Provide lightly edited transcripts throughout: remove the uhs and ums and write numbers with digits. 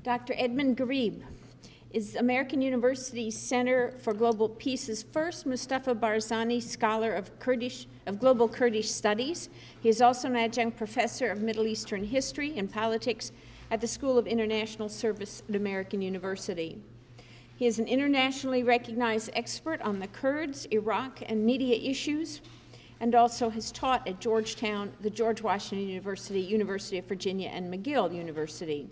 Dr. Edmund Ghareeb is American University's Center for Global Peace's first Mustafa Barzani Scholar of Global Kurdish Studies. He is also an adjunct professor of Middle Eastern History and Politics at the School of International Service at American University. He is an internationally recognized expert on the Kurds, Iraq, and media issues, and also has taught at Georgetown, the George Washington University, University of Virginia, and McGill University.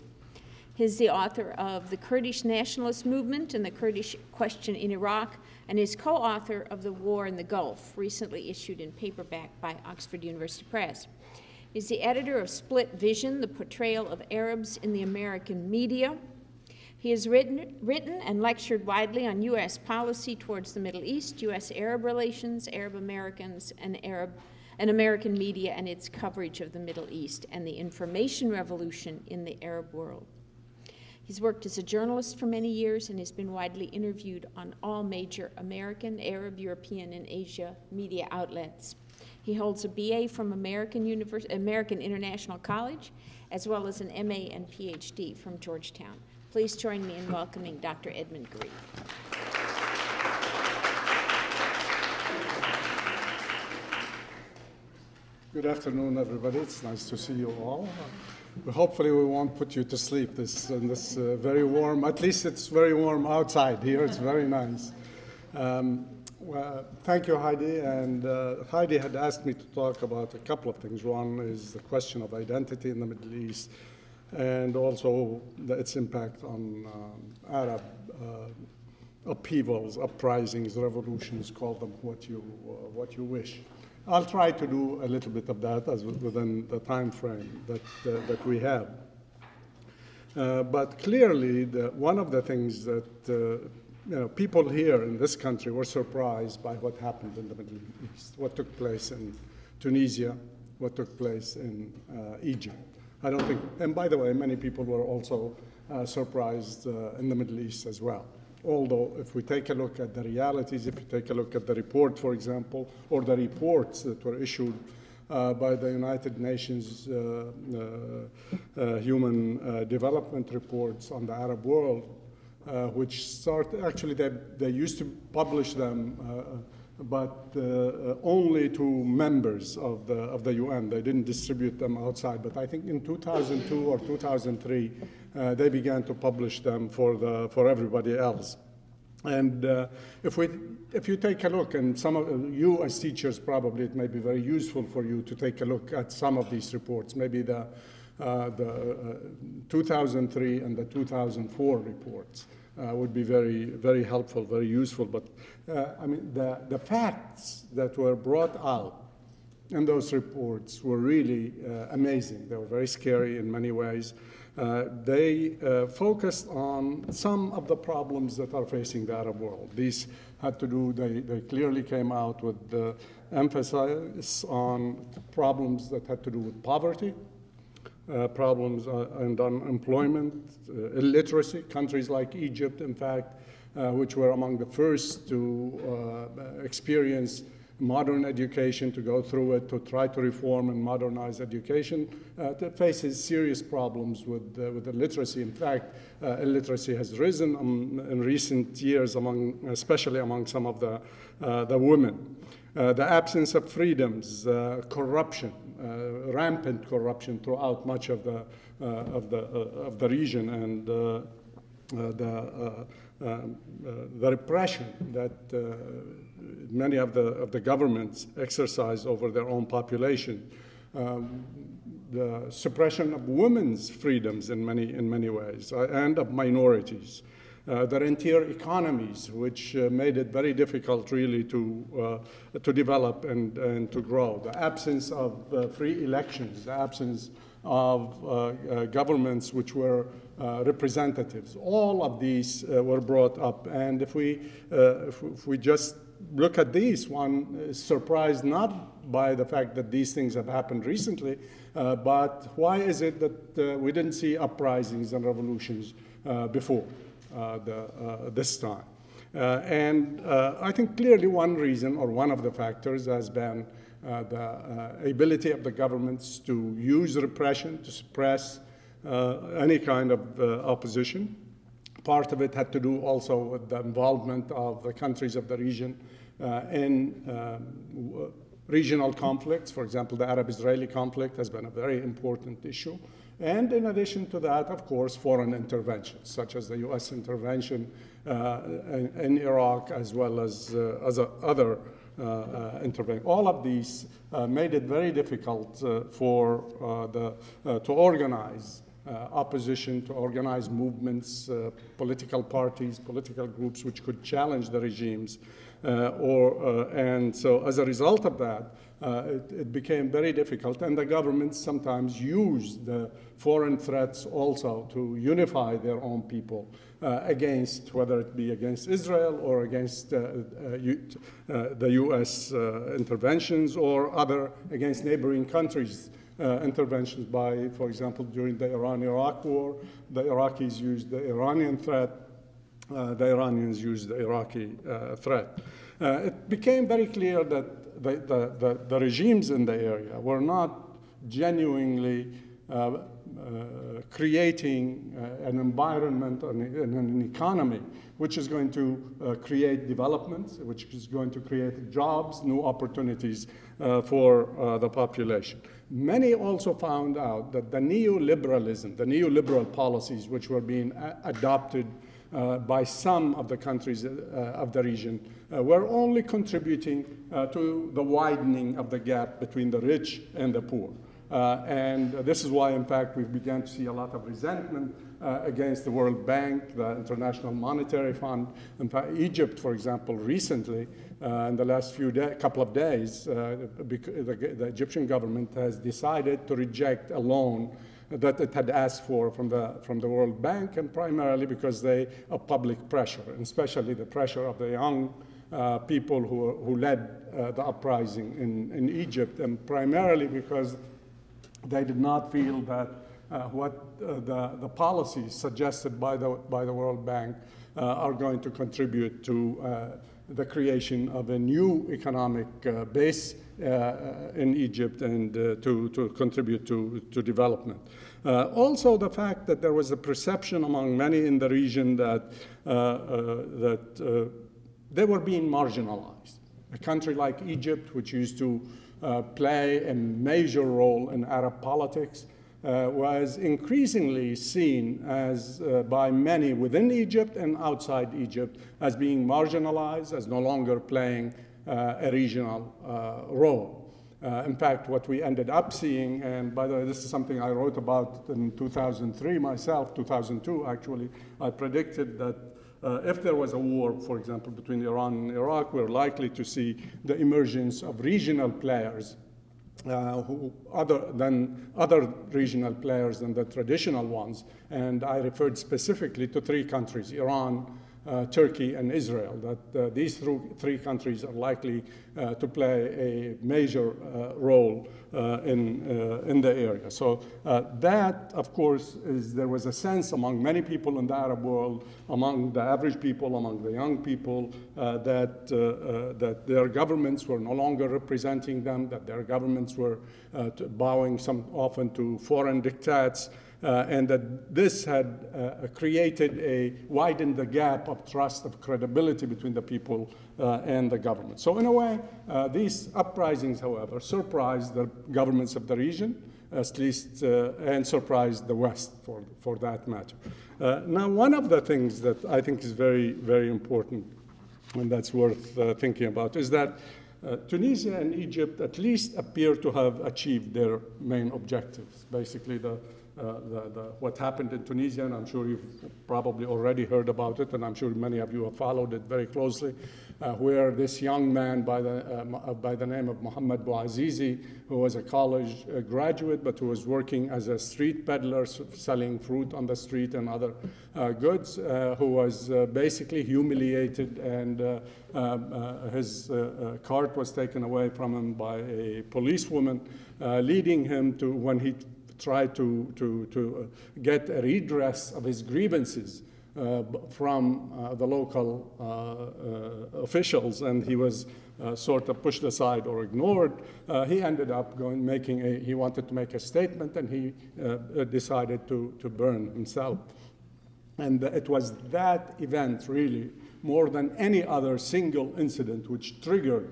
He is the author of The Kurdish Nationalist Movement and the Kurdish Question in Iraq, and is co-author of The War in the Gulf, recently issued in paperback by Oxford University Press. He is the editor of Split Vision, the Portrayal of Arabs in the American Media. He has written and lectured widely on U.S. policy towards the Middle East, U.S.-Arab relations, Arab Americans, and American media and its coverage of the Middle East, and the information revolution in the Arab world. He's worked as a journalist for many years and has been widely interviewed on all major American, Arab, European, and Asia media outlets. He holds a BA from American International College, as well as an MA and PhD from Georgetown. Please join me in welcoming Dr. Edmund Ghareeb. Good afternoon, everybody. It's nice to see you all. Hopefully we won't put you to sleep in this very warm, at least it's very warm outside here. It's very nice. Well, thank you, Heidi. And Heidi had asked me to talk about a couple of things. One is the question of identity in the Middle East, and also its impact on Arab upheavals, uprisings, revolutions, call them what you wish. I'll try to do a little bit of that within the time frame that we have. But clearly, one of the things that people here in this country were surprised by what happened in the Middle East, what took place in Tunisia, what took place in Egypt. I don't think, and by the way, many people were also surprised in the Middle East as well. Although, if we take a look at the realities, if you take a look at the report, for example, or the reports that were issued by the United Nations Human Development Reports on the Arab world, which actually they used to publish them, but only to members of the UN. They didn't distribute them outside. But I think in 2002 or 2003, they began to publish them for everybody else. And if you take a look, and some of you as teachers probably it may be very useful for you to take a look at some of these reports, maybe the 2003 and the 2004 reports. Would be very, very helpful, very useful. But I mean, the facts that were brought out in those reports were really amazing. They were very scary in many ways. They focused on some of the problems that are facing the Arab world. These had to do, they clearly came out with the emphasis on problems that had to do with poverty, problems and unemployment, illiteracy. Countries like Egypt, in fact, which were among the first to experience modern education, to go through it, to try to reform and modernize education, faces serious problems with illiteracy. In fact, illiteracy has risen in recent years, especially among some of the women. The absence of freedoms, corruption, rampant corruption throughout much of the region, and the repression that many of the governments exercise over their own population, the suppression of women's freedoms in many ways, and of minorities. Their entire economies, which made it very difficult really to develop and to grow. The absence of free elections, the absence of governments which were representatives. All of these were brought up. And if we just look at these, one is surprised not by the fact that these things have happened recently, but why is it that we didn't see uprisings and revolutions before this time? And I think clearly one reason, or one of the factors, has been the ability of the governments to use repression, to suppress any kind of opposition. Part of it had to do also with the involvement of the countries of the region in regional conflicts. For example, the Arab-Israeli conflict has been a very important issue. And in addition to that, of course, foreign interventions, such as the U.S. intervention in Iraq, as well as other interventions. All of these made it very difficult to organize opposition, to organize movements, political parties, political groups which could challenge the regimes. And so as a result of that, it became very difficult, and the governments sometimes used the foreign threats also to unify their own people against, whether it be against Israel or against the U.S. interventions, or against neighboring countries. Interventions by, for example, during the Iran-Iraq war, the Iraqis used the Iranian threat, the Iranians used the Iraqi threat. It became very clear that the regimes in the area were not genuinely creating an environment and an economy which is going to create development, which is going to create jobs, new opportunities for the population. Many also found out that the neoliberalism, the neoliberal policies which were being adopted by some of the countries of the region were only contributing to the widening of the gap between the rich and the poor. And this is why, in fact, we began to see a lot of resentment against the World Bank, the International Monetary Fund. In fact, Egypt, for example, recently, in the last couple of days, the Egyptian government has decided to reject a loan that it had asked for from the World Bank, and primarily because of public pressure, and especially the pressure of the young people who led the uprising in Egypt, and primarily because they did not feel that what the policies suggested by the World Bank are going to contribute to the creation of a new economic base in Egypt and to contribute to development. Also, the fact that there was a perception among many in the region that they were being marginalized. A country like Egypt, which used to play a major role in Arab politics, was increasingly seen as, by many within Egypt and outside Egypt, as being marginalized, as no longer playing a regional role. In fact, what we ended up seeing, and by the way, this is something I wrote about in 2003 myself, 2002 actually, I predicted that if there was a war, for example, between Iran and Iraq, we're likely to see the emergence of regional players other regional players than the traditional ones. And I referred specifically to three countries, Iran, Turkey, and Israel, that these three countries are likely to play a major role in the area. So that, of course, there was a sense among many people in the Arab world, among the average people, among the young people, that their governments were no longer representing them, that their governments were bowing often to foreign diktats, and that this had widened the gap of trust, of credibility between the people and the government. So in a way, these uprisings, however, surprised the governments of the region, at least, and surprised the West for that matter. Now, one of the things that I think is very, very important, and that's worth thinking about, is that Tunisia and Egypt at least appear to have achieved their main objectives. Basically, what happened in Tunisia, and I'm sure you've probably already heard about it, and I'm sure many of you have followed it very closely, where this young man by the name of Mohammed Bouazizi, who was a college graduate, but who was working as a street peddler, selling fruit on the street and other goods, who was basically humiliated, and his cart was taken away from him by a policewoman, leading him to, when he tried to get a redress of his grievances from the local officials, and he was sort of pushed aside or ignored. He ended up he wanted to make a statement, and he decided to burn himself. And it was that event, really, more than any other single incident, which triggered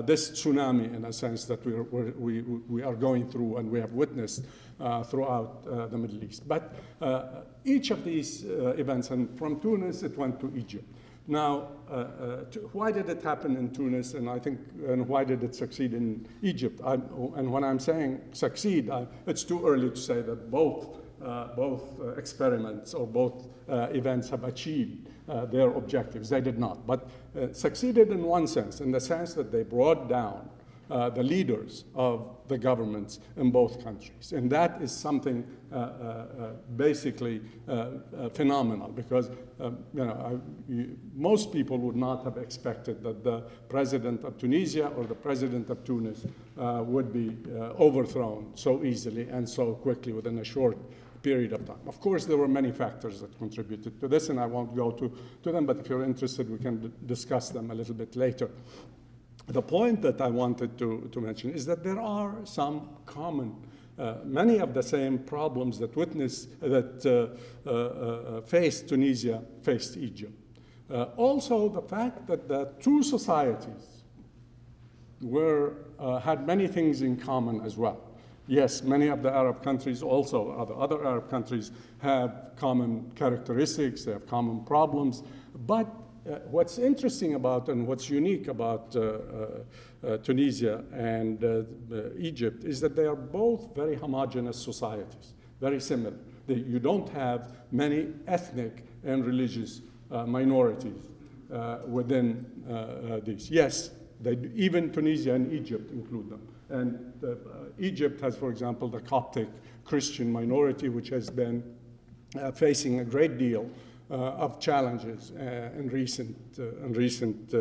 this tsunami, in a sense, that we are going through and we have witnessed throughout the Middle East. But each of these events, and from Tunis, it went to Egypt. Now, why did it happen in Tunis, and why did it succeed in Egypt? And when I'm saying succeed, it's too early to say that both experiments or both events have achieved their objectives. They did not, but succeeded in one sense, in the sense that they brought down the leaders of the governments in both countries. And that is something basically phenomenal, because most people would not have expected that the president of Tunisia or the president of Tunis would be overthrown so easily and so quickly within a short period of time. Of course, there were many factors that contributed to this, and I won't go to them, but if you're interested, we can discuss them a little bit later. The point that I wanted to mention is that there are some common, many of the same problems that faced Tunisia, faced Egypt. Also, the fact that the two societies had many things in common as well. Yes, many of the Arab countries also, other Arab countries, have common characteristics, they have common problems, but what's interesting about and what's unique about Tunisia and Egypt is that they are both very homogeneous societies, very similar. You don't have many ethnic and religious minorities within these. Yes, even Tunisia and Egypt include them. And Egypt has, for example, the Coptic Christian minority, which has been facing a great deal of challenges in recent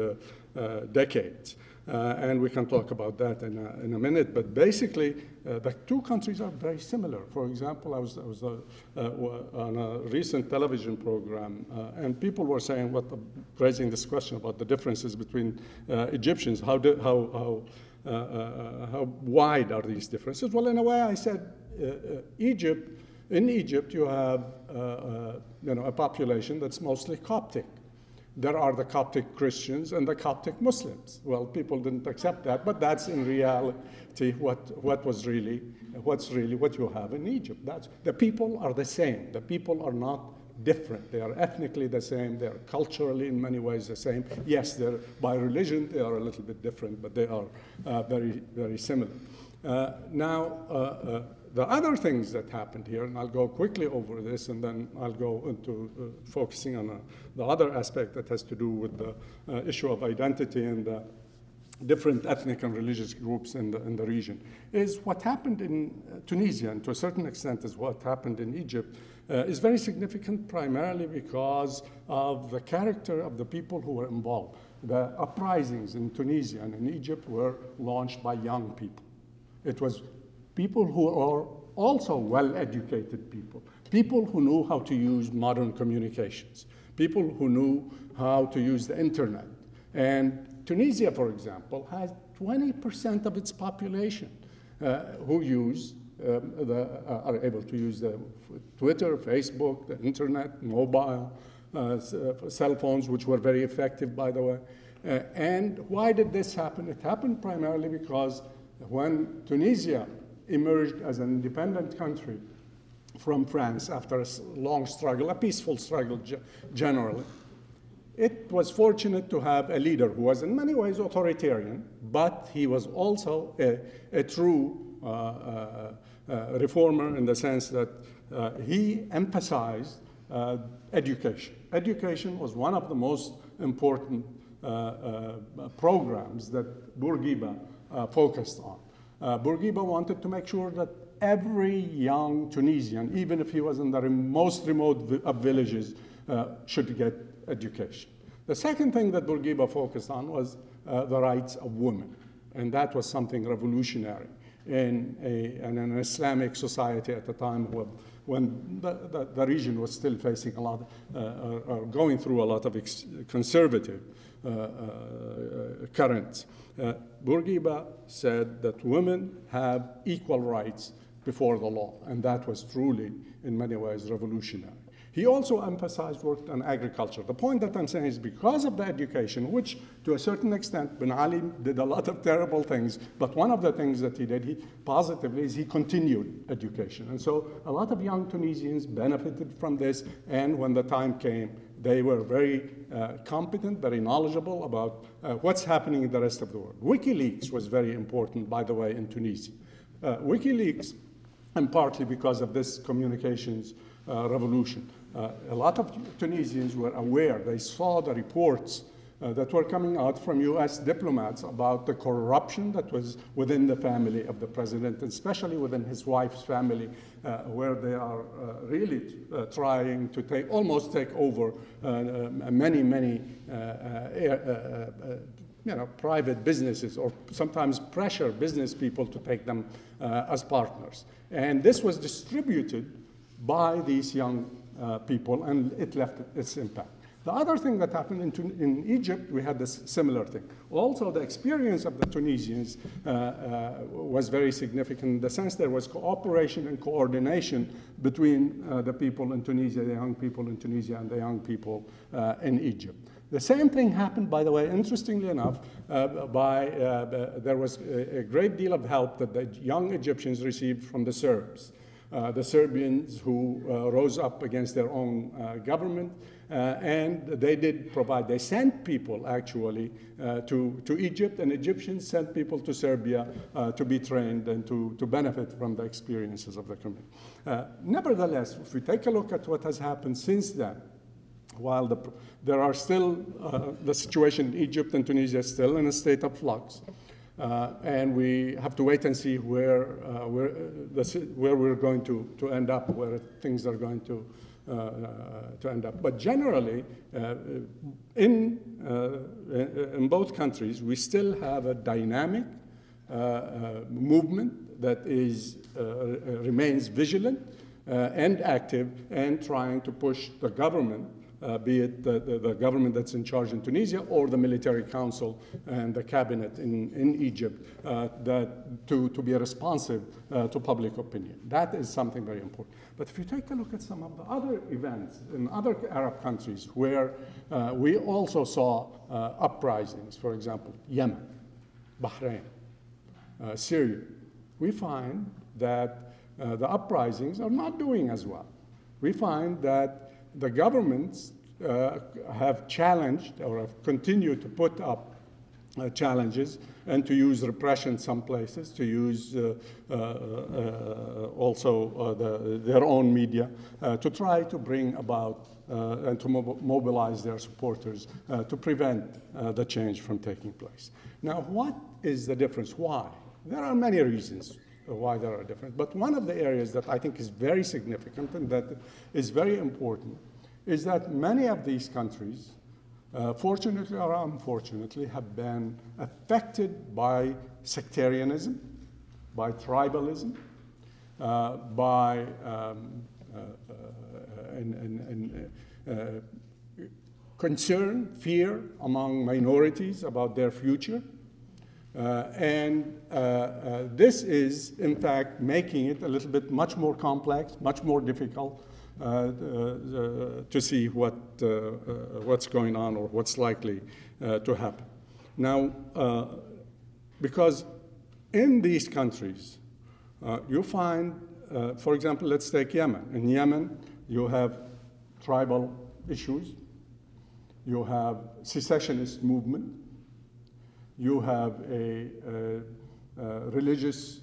decades. And we can talk about that in a minute. But basically, the two countries are very similar. For example, I was on a recent television program, and people were saying, raising this question about the differences between Egyptians. How wide are these differences? Well, in a way, I said, in Egypt, you have a population that's mostly Coptic. There are the Coptic Christians and the Coptic Muslims. Well, people didn't accept that, but that's in reality what's really what you have in Egypt. The people are the same. The people are not different. They are ethnically the same. They are culturally, in many ways, the same. Yes, by religion, they are a little bit different, but they are very, very similar. The other things that happened here, and I'll go quickly over this, and then I'll go into focusing on the other aspect that has to do with the issue of identity and the different ethnic and religious groups in the region, is what happened in Tunisia, and to a certain extent is what happened in Egypt, is very significant primarily because of the character of the people who were involved. The uprisings in Tunisia and in Egypt were launched by young people. It was people who are also well-educated people who knew how to use modern communications, people who knew how to use the internet. And Tunisia, for example, has 20% of its population who are able to use the Twitter, Facebook, the internet, mobile, cell phones, which were very effective, by the way. And why did this happen? It happened primarily because when Tunisia emerged as an independent country from France after a long struggle, a peaceful struggle generally, it was fortunate to have a leader who was in many ways authoritarian, but he was also a true reformer in the sense that he emphasized education. Education was one of the most important programs that Bourguiba focused on. Bourguiba wanted to make sure that every young Tunisian, even if he was in the most remote of villages, should get education. The second thing that Bourguiba focused on was the rights of women, and that was something revolutionary. in an Islamic society at the time when the region was still facing a lot, or going through a lot of conservative currents. Bourguiba said that women have equal rights before the law, and that was truly, in many ways, revolutionary. He also emphasized work on agriculture. The point that I'm saying is because of the education, which to a certain extent, Ben Ali did a lot of terrible things, but one of the things that he did positively is he continued education. And so a lot of young Tunisians benefited from this, and when the time came, they were very competent, very knowledgeable about what's happening in the rest of the world. WikiLeaks was very important, by the way, in Tunisia. WikiLeaks, and partly because of this communications revolution, a lot of Tunisians were aware, they saw the reports that were coming out from US diplomats about the corruption that was within the family of the president, especially within his wife's family, where they are really trying to almost take over many private businesses, or sometimes pressure business people to take them as partners. And this was distributed by these young people, and it left its impact. The other thing that happened in Egypt, we had this similar thing. Also, the experience of the Tunisians was very significant in the sense there was cooperation and coordination between the people in Tunisia, the young people in Tunisia, and the young people in Egypt. The same thing happened, by the way, interestingly enough, there was a great deal of help that the young Egyptians received from the Serbs. The Serbians who rose up against their own government, and they did provide, they sent people actually to Egypt, and Egyptians sent people to Serbia to be trained and to benefit from the experiences of the community. Nevertheless, if we take a look at what has happened since then, while there are still, the situation in Egypt and Tunisia is still in a state of flux, and we have to wait and see where we're going to end up, where things are going to end up. But generally, in both countries, we still have a dynamic movement that remains vigilant and active, and trying to push the government, be it the government that's in charge in Tunisia or the military council and the cabinet in Egypt, to be responsive to public opinion. That is something very important. But if you take a look at some of the other events in other Arab countries where we also saw uprisings, for example, Yemen, Bahrain, Syria, we find that the uprisings are not doing as well. We find that the governments have challenged or have continued to put up challenges and to use repression in some places, to use also their own media to try to bring about and to mobilize their supporters to prevent the change from taking place. Now, what is the difference? Why? There are many reasons why there are differences. But one of the areas that I think is very significant and that is very important is that many of these countries, fortunately or unfortunately, have been affected by sectarianism, by tribalism, by concern, fear among minorities about their future. This is, in fact, making it a little bit much more complex, much more difficult to see what's going on or what's likely to happen. Now, because in these countries, you find, for example, let's take Yemen. In Yemen, you have tribal issues, you have secessionist movement, you have a religious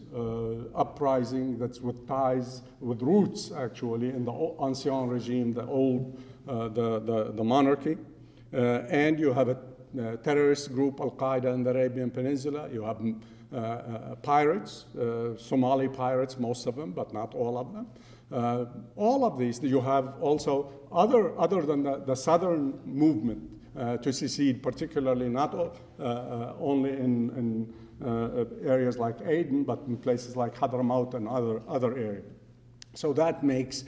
uprising that's with ties, with roots actually in the ancien regime, the old, the monarchy, and you have a terrorist group, Al-Qaeda in the Arabian Peninsula. You have pirates, Somali pirates, most of them, but not all of them. All of these, you have also other than the southern movement to secede, particularly not only in areas like Aden, but in places like Hadramaut and other areas. So that makes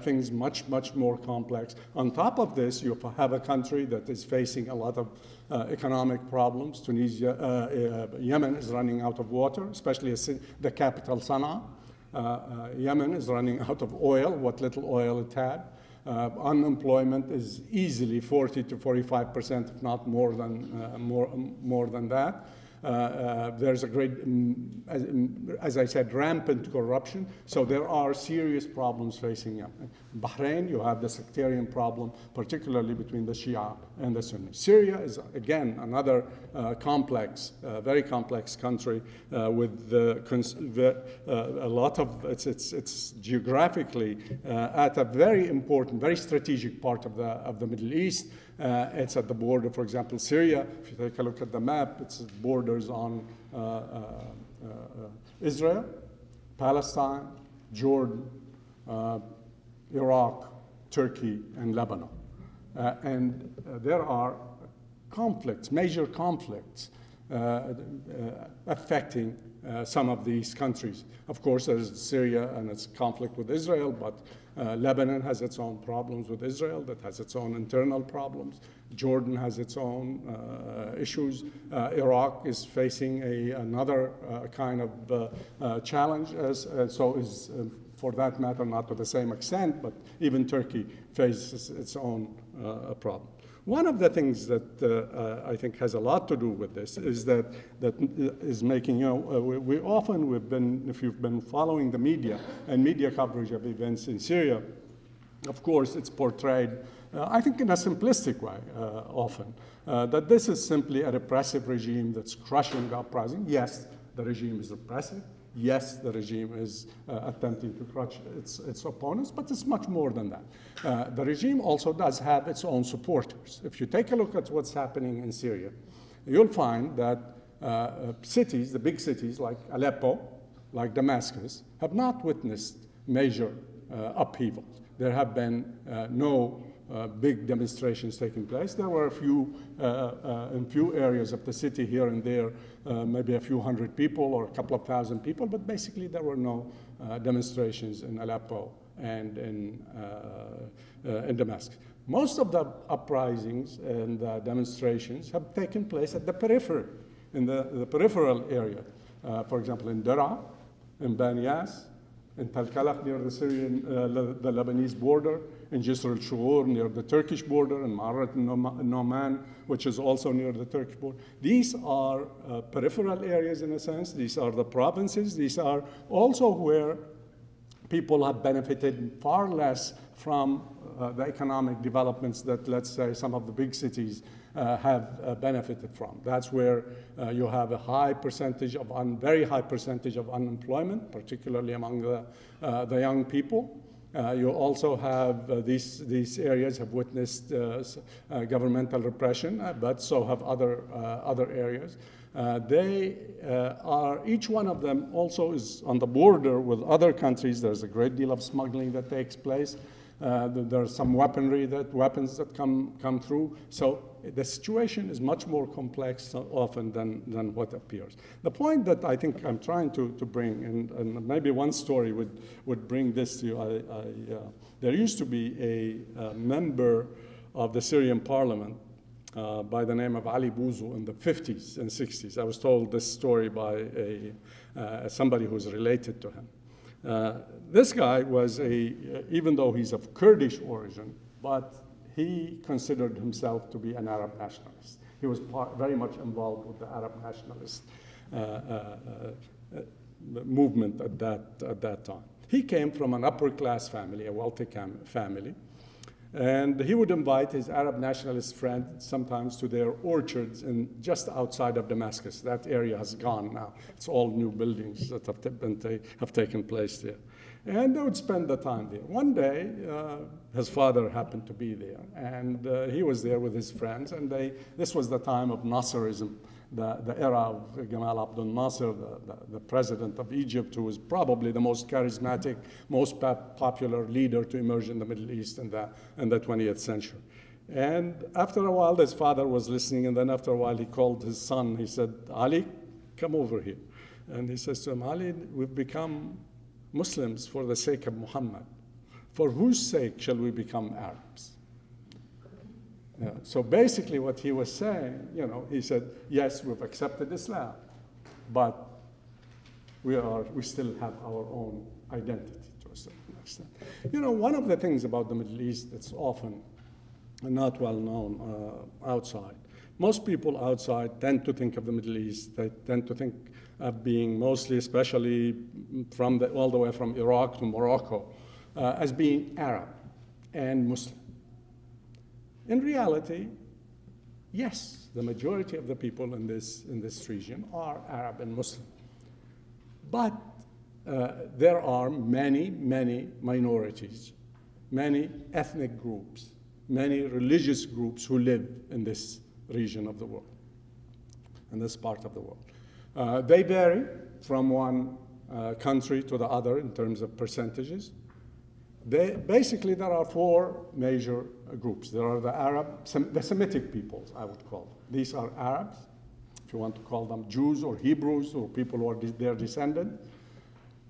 things much, much more complex. On top of this, you have a country that is facing a lot of economic problems. Tunisia, Yemen is running out of water, especially the capital Sana'a. Yemen is running out of oil, what little oil it had. Unemployment is easily 40 to 45%, if not more than that. There's a great, as I said, rampant corruption. So there are serious problems facing Yemen. Bahrain, you have the sectarian problem, particularly between the Shia and the Sunni. Syria is, again, another complex, very complex country with a lot of, it's geographically at a very important, very strategic part of the Middle East. It's at the border, for example, Syria. If you take a look at the map, it borders on Israel, Palestine, Jordan, Iraq, Turkey, and Lebanon. And there are conflicts, major conflicts, affecting some of these countries. Of course, there's Syria and its conflict with Israel, but Lebanon has its own problems with Israel that has its own internal problems. Jordan has its own issues. Iraq is facing another kind of challenge, so is, for that matter, not to the same extent, but even Turkey faces its own problem. One of the things that I think has a lot to do with this is that is making, we've been, if you've been following the media and media coverage of events in Syria, of course, it's portrayed, I think in a simplistic way often, that this is simply a repressive regime that's crushing the uprising. Yes, the regime is repressive. Yes, the regime is attempting to crush its opponents, but it's much more than that. The regime also does have its own supporters. If you take a look at what's happening in Syria, you'll find that cities, the big cities like Aleppo, like Damascus, have not witnessed major upheavals. There have been no big demonstrations taking place. There were a few, in few areas of the city here and there, maybe a few hundred people or a couple of thousand people, but basically there were no demonstrations in Aleppo and in Damascus. Most of the uprisings and demonstrations have taken place at the periphery, in the peripheral area. For example, in Daraa, in Banyas, in Talkalak near the Syrian, the Lebanese border, in Jisr al-Shughur near the Turkish border, and Ma'arat al-Noman, which is also near the Turkish border. These are peripheral areas in a sense. These are the provinces. These are also where people have benefited far less from the economic developments that, let's say, some of the big cities have benefited from. That's where you have a high percentage of, very high percentage of unemployment, particularly among the young people. You also have these areas have witnessed governmental repression, but so have other areas. They are, each one of them also is on the border with other countries. There's a great deal of smuggling that takes place. There's some weapons that come through. So the situation is much more complex often than what appears. The point that I think I'm trying to bring, and maybe one story would bring this to you. There used to be a member of the Syrian parliament by the name of Ali Bouzou in the 50s and 60s. I was told this story by somebody who's related to him. This guy was even though he's of Kurdish origin, but he considered himself to be an Arab nationalist. He was very much involved with the Arab nationalist movement at that time. He came from an upper class family, a wealthy family, and he would invite his Arab nationalist friends sometimes to their orchards just outside of Damascus. That area has gone now. It's all new buildings that have taken place there. And they would spend the time there. One day, his father happened to be there, and he was there with his friends, and this was the time of Nasserism, the era of Gamal Abdel Nasser, the president of Egypt, who was probably the most charismatic, most popular leader to emerge in the Middle East in the 20th century. And after a while, his father was listening, and then after a while, he called his son. He said, Ali, come over here. And he says to him, Ali, we've become Muslims for the sake of Muhammad. For whose sake shall we become Arabs? Yeah. So basically what he was saying, he said, yes, we've accepted Islam, but we still have our own identity to a certain extent. One of the things about the Middle East that's often not well known outside, most people outside tend to think of the Middle East, they tend to think of being mostly, especially all the way from Iraq to Morocco, as being Arab and Muslim. In reality, yes, the majority of the people in this region are Arab and Muslim. But there are many, many minorities, many ethnic groups, many religious groups who live in this region of the world, in this part of the world. They vary from one country to the other in terms of percentages. Basically, there are four major groups. There are the Semitic peoples, I would call them. These are Arabs, if you want to call them Jews or Hebrews or people who are their descendants.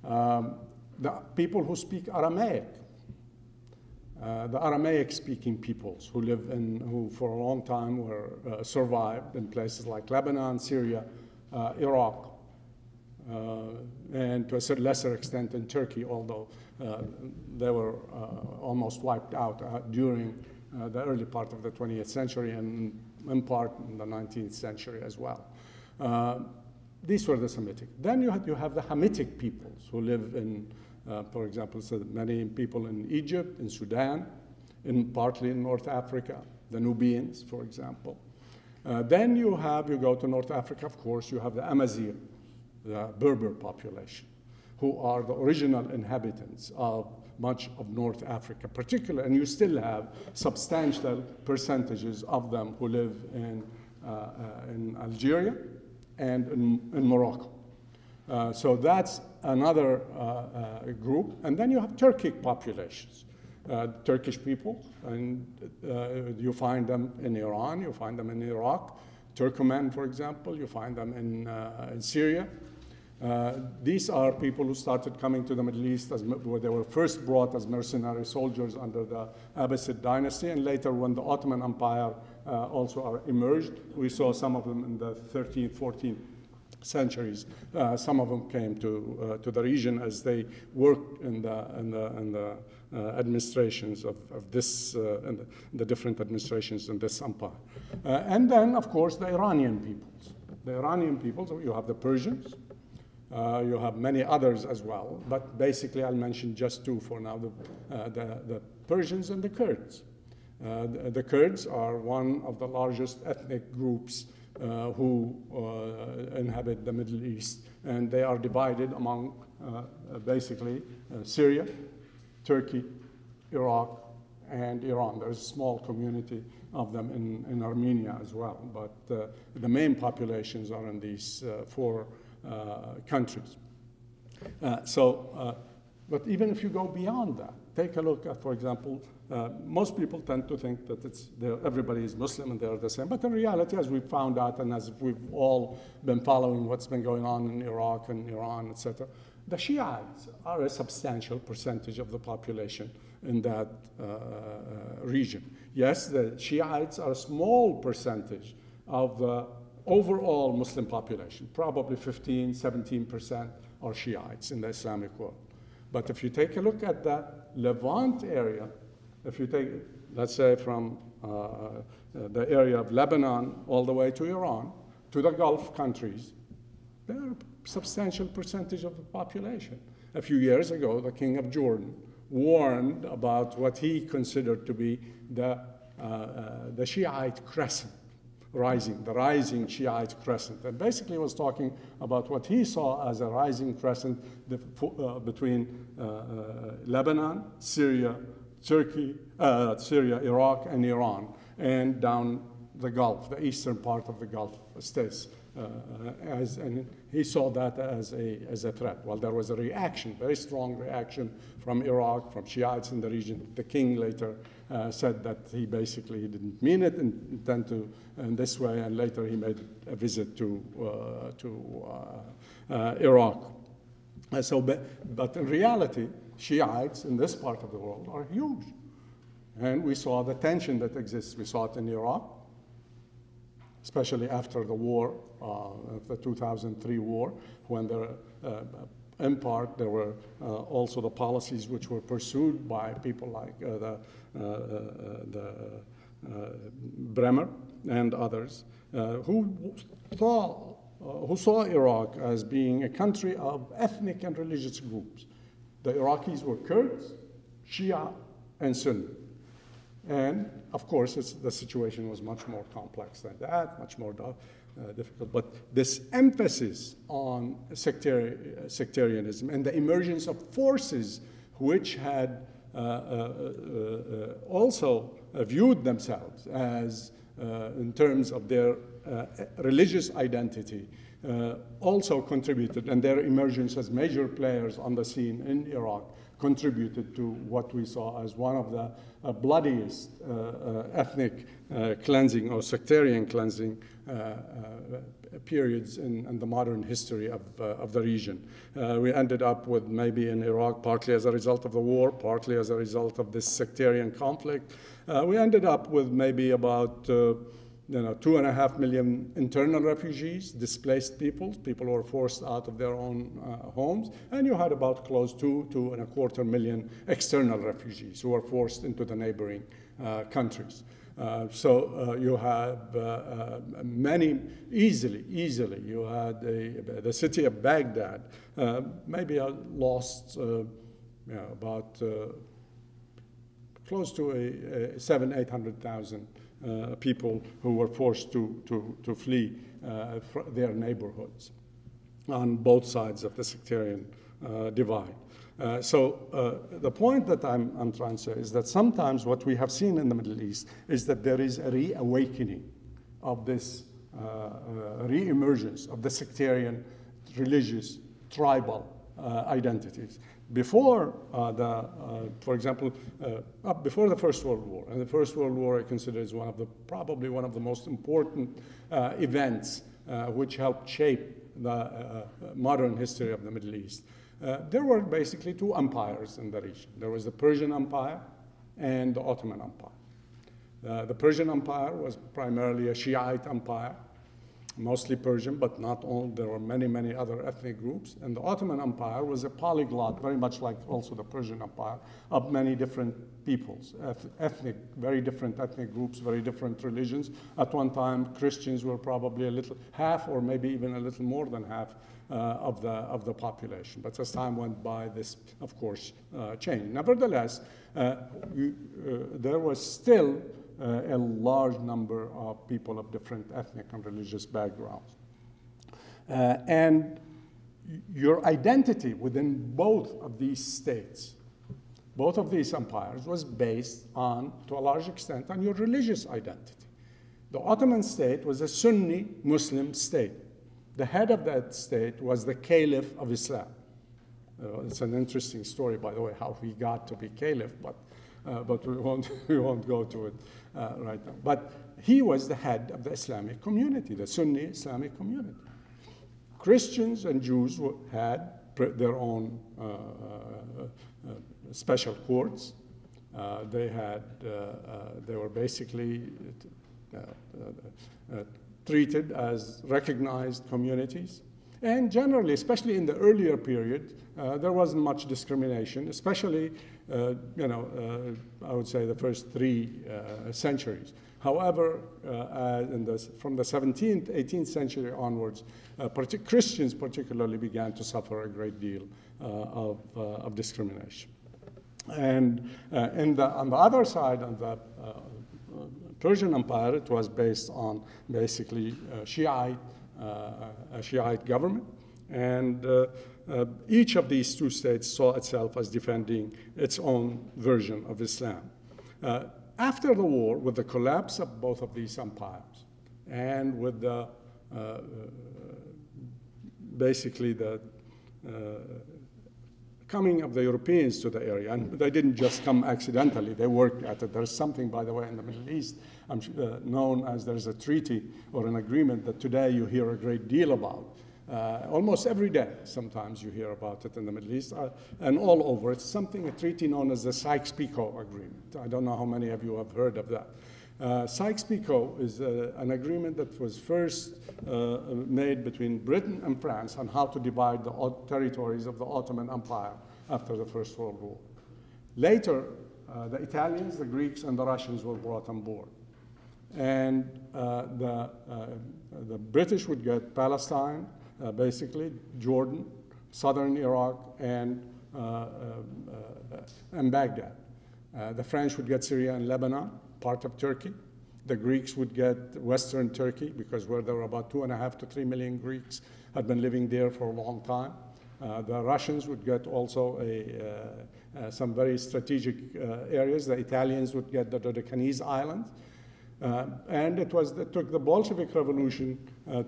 The people who speak Aramaic, the Aramaic-speaking peoples who for a long time survived in places like Lebanon, Syria, Iraq, and to a lesser extent in Turkey, although they were almost wiped out during the early part of the 20th century and in part in the 19th century as well. These were the Semitic. Then you have the Hamitic peoples who live in, for example, many people in Egypt, in Sudan, partly in North Africa, the Nubians, for example. Then you go to North Africa, of course, you have the Amazigh, the Berber population, who are the original inhabitants of much of North Africa, particularly, and you still have substantial percentages of them who live in Algeria and in Morocco. So that's another group. And then you have Turkic populations, Turkish people, and you find them in Iran, you find them in Iraq, Turkmen, for example, you find them in Syria. These are people who started coming to the Middle East where they were first brought as mercenary soldiers under the Abbasid dynasty, and later when the Ottoman Empire also emerged. We saw some of them in the 13th, 14th centuries. Some of them came to the region as they worked in the administrations of this, and the different administrations in this empire. And then, of course, the Iranian peoples. The Iranian peoples, you have the Persians, you have many others as well, but basically I'll mention just two for now, the Persians and the Kurds. The Kurds are one of the largest ethnic groups who inhabit the Middle East, and they are divided among basically Syria, Turkey, Iraq, and Iran. There's a small community of them in Armenia as well, but the main populations are in these four countries. But even if you go beyond that, take a look at, for example, most people tend to think that everybody is Muslim and they're the same. But in reality, as we found out and as we've all been following what's been going on in Iraq and Iran, etc., the Shiites are a substantial percentage of the population in that region. Yes, the Shiites are a small percentage of the overall Muslim population. Probably 15, 17% are Shiites in the Islamic world. But if you take a look at the Levant area, if you take, let's say, from the area of Lebanon all the way to Iran, to the Gulf countries, there are a substantial percentage of the population. A few years ago, the King of Jordan warned about what he considered to be the Shiite crescent, the rising Shiite crescent. And basically was talking about what he saw as a rising crescent between Lebanon, Syria, Turkey, Iraq, and Iran, and down the Gulf, the eastern part of the Gulf states. And he saw that as a threat. Well, there was a reaction, very strong reaction from Iraq, from Shiites in the region. The king later said that he basically didn't mean it and intend to in this way, and later he made a visit to Iraq. But in reality, Shiites in this part of the world are huge. And we saw the tension that exists. We saw it in Iraq, especially after the war, the 2003 war, when in part there were also the policies which were pursued by people like Bremer and others, who saw Iraq as being a country of ethnic and religious groups. The Iraqis were Kurds, Shia, and Sunni. And of course, the situation was much more complex than that, much more difficult. But this emphasis on sectarianism and the emergence of forces which had also viewed themselves as, in terms of their religious identity, also contributed, and their emergence as major players on the scene in Iraq contributed to what we saw as one of the bloodiest ethnic cleansing or sectarian cleansing periods in the modern history of the region. We ended up with maybe in Iraq, partly as a result of the war, partly as a result of this sectarian conflict, we ended up with maybe about 2.5 million internal refugees, displaced people who were forced out of their own homes, and you had about close to 2.25 million external refugees who were forced into the neighboring countries. So you have many, easily, you had the city of Baghdad, maybe lost about close to 700,000-800,000 people who were forced to flee their neighborhoods on both sides of the sectarian divide. So the point that I'm trying to say is that sometimes what we have seen in the Middle East is that there is a reawakening of this re-emergence of the sectarian, religious, tribal identities. Before for example, before the First World War, and the First World War I consider is probably one of the most important events which helped shape the modern history of the Middle East. There were basically two empires in the region. There was the Persian Empire and the Ottoman Empire. The Persian Empire was primarily a Shiite empire, mostly Persian, but not all. There were many, many other ethnic groups. And the Ottoman Empire was a polyglot, very much like also the Persian Empire, of many different peoples, very different ethnic groups, very different religions. At one time, Christians were probably half or maybe even a little more than half of the population. But as time went by, this, of course, changed. Nevertheless, there was still a large number of people of different ethnic and religious backgrounds. And your identity within both of these states, both of these empires, was based on, to a large extent, on your religious identity. The Ottoman state was a Sunni Muslim state. The head of that state was the Caliph of Islam. It's an interesting story, by the way, how he got to be Caliph, but we won't go to it right now. But he was the head of the Islamic community, the Sunni Islamic community. Christians and Jews had their own special courts. They were basically treated as recognized communities. And generally, especially in the earlier period, there wasn't much discrimination, especially, I would say the first 3 centuries. However, from the 17th, 18th century onwards, Christians particularly began to suffer a great deal of discrimination. And on the other side, on the Persian Empire, it was based on basically a Shiite government, and each of these two states saw itself as defending its own version of Islam. After the war, with the collapse of both of these empires, and with the basically the coming of the Europeans to the area, and they didn't just come accidentally, they worked at it. There's something, by the way, in the Middle East known as there's a treaty or an agreement that today you hear a great deal about. Almost every day, sometimes you hear about it in the Middle East, and all over. It's a treaty known as the Sykes-Picot Agreement. I don't know how many of you have heard of that. Sykes-Picot is an agreement that was first made between Britain and France on how to divide the territories of the Ottoman Empire after the First World War. Later, the Italians, the Greeks, and the Russians were brought on board. And the British would get Palestine, basically Jordan, southern Iraq, and Baghdad. The French would get Syria and Lebanon, part of Turkey. The Greeks would get Western Turkey, because where there were about 2.5 to 3 million Greeks had been living there for a long time. The Russians would get also some very strategic areas. The Italians would get the Dodecanese Islands. And it took the Bolshevik Revolution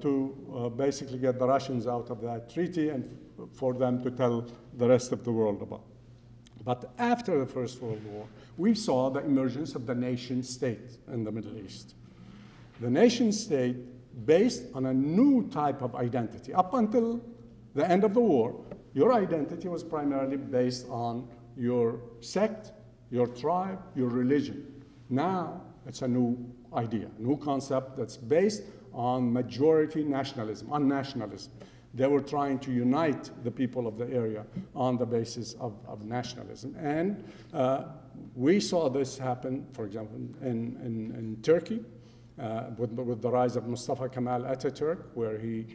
to basically get the Russians out of that treaty and for them to tell the rest of the world about. But after the First World War, we saw the emergence of the nation state in the Middle East. The nation state based on a new type of identity. Up until the end of the war, your identity was primarily based on your sect, your tribe, your religion. Now, it's a new idea, new concept that's based on majority nationalism, on nationalism. They were trying to unite the people of the area on the basis of nationalism. And we saw this happen, for example, in Turkey, with the rise of Mustafa Kemal Atatürk, where he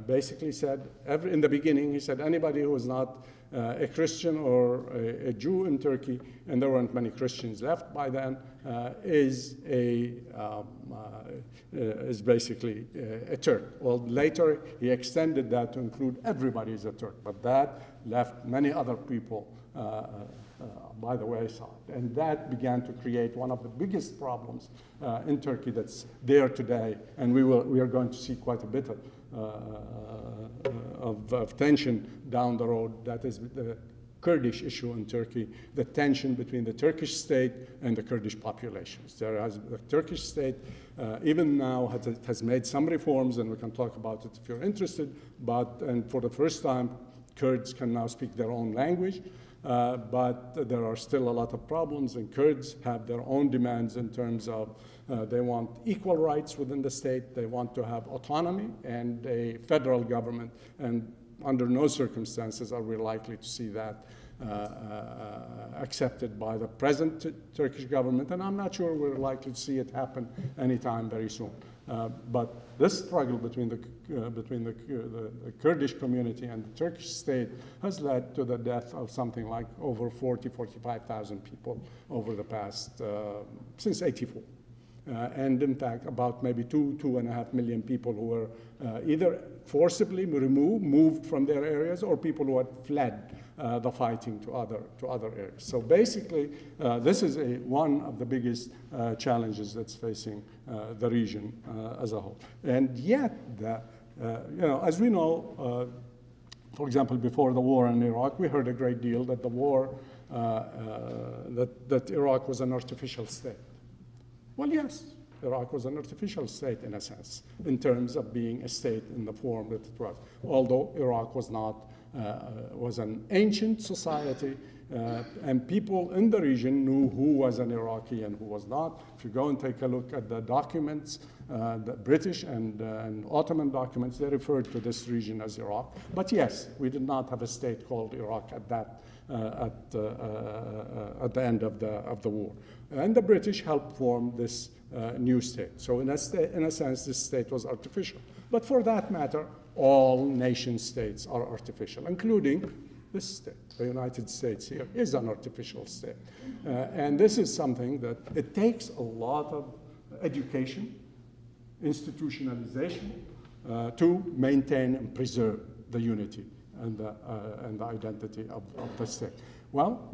basically said, in the beginning, he said, anybody who is not a Christian or a Jew in Turkey, and there weren't many Christians left by then, is basically a Turk. Well, later he extended that to include everybody as a Turk, but that left many other people by the wayside. And that began to create one of the biggest problems in Turkey that's there today, and we are going to see quite a bit of tension down the road. That is the Kurdish issue in Turkey, the tension between the Turkish state and the Kurdish populations. The Turkish state, even now, has made some reforms, and we can talk about it if you're interested, and for the first time, Kurds can now speak their own language. But there are still a lot of problems, and Kurds have their own demands in terms of they want equal rights within the state, they want to have autonomy and a federal government, and under no circumstances are we likely to see that accepted by the present Turkish government, and I'm not sure we're likely to see it happen anytime very soon. But this struggle between the Kurdish community and the Turkish state has led to the death of something like over 45,000 people over the past, since '84. And in fact, about maybe 2.5 million people who were either forcibly moved from their areas, or people who had fled the fighting to other areas. So basically, this is one of the biggest challenges that's facing the region as a whole. And yet, as we know, for example, before the war in Iraq, we heard a great deal that the war, that Iraq was an artificial state. Well, yes, Iraq was an artificial state in a sense, in terms of being a state in the form that it was. Although Iraq was not, was an ancient society, and people in the region knew who was an Iraqi and who was not. If you go and take a look at the documents, the British and Ottoman documents, they referred to this region as Iraq. But yes, we did not have a state called Iraq at that at the end of the war. And the British helped form this new state. So in a sense, this state was artificial. But for that matter, all nation states are artificial, including this state. The United States here is an artificial state. And this is something that it takes a lot of education, institutionalization, to maintain and preserve the unity and the identity of the state. Well,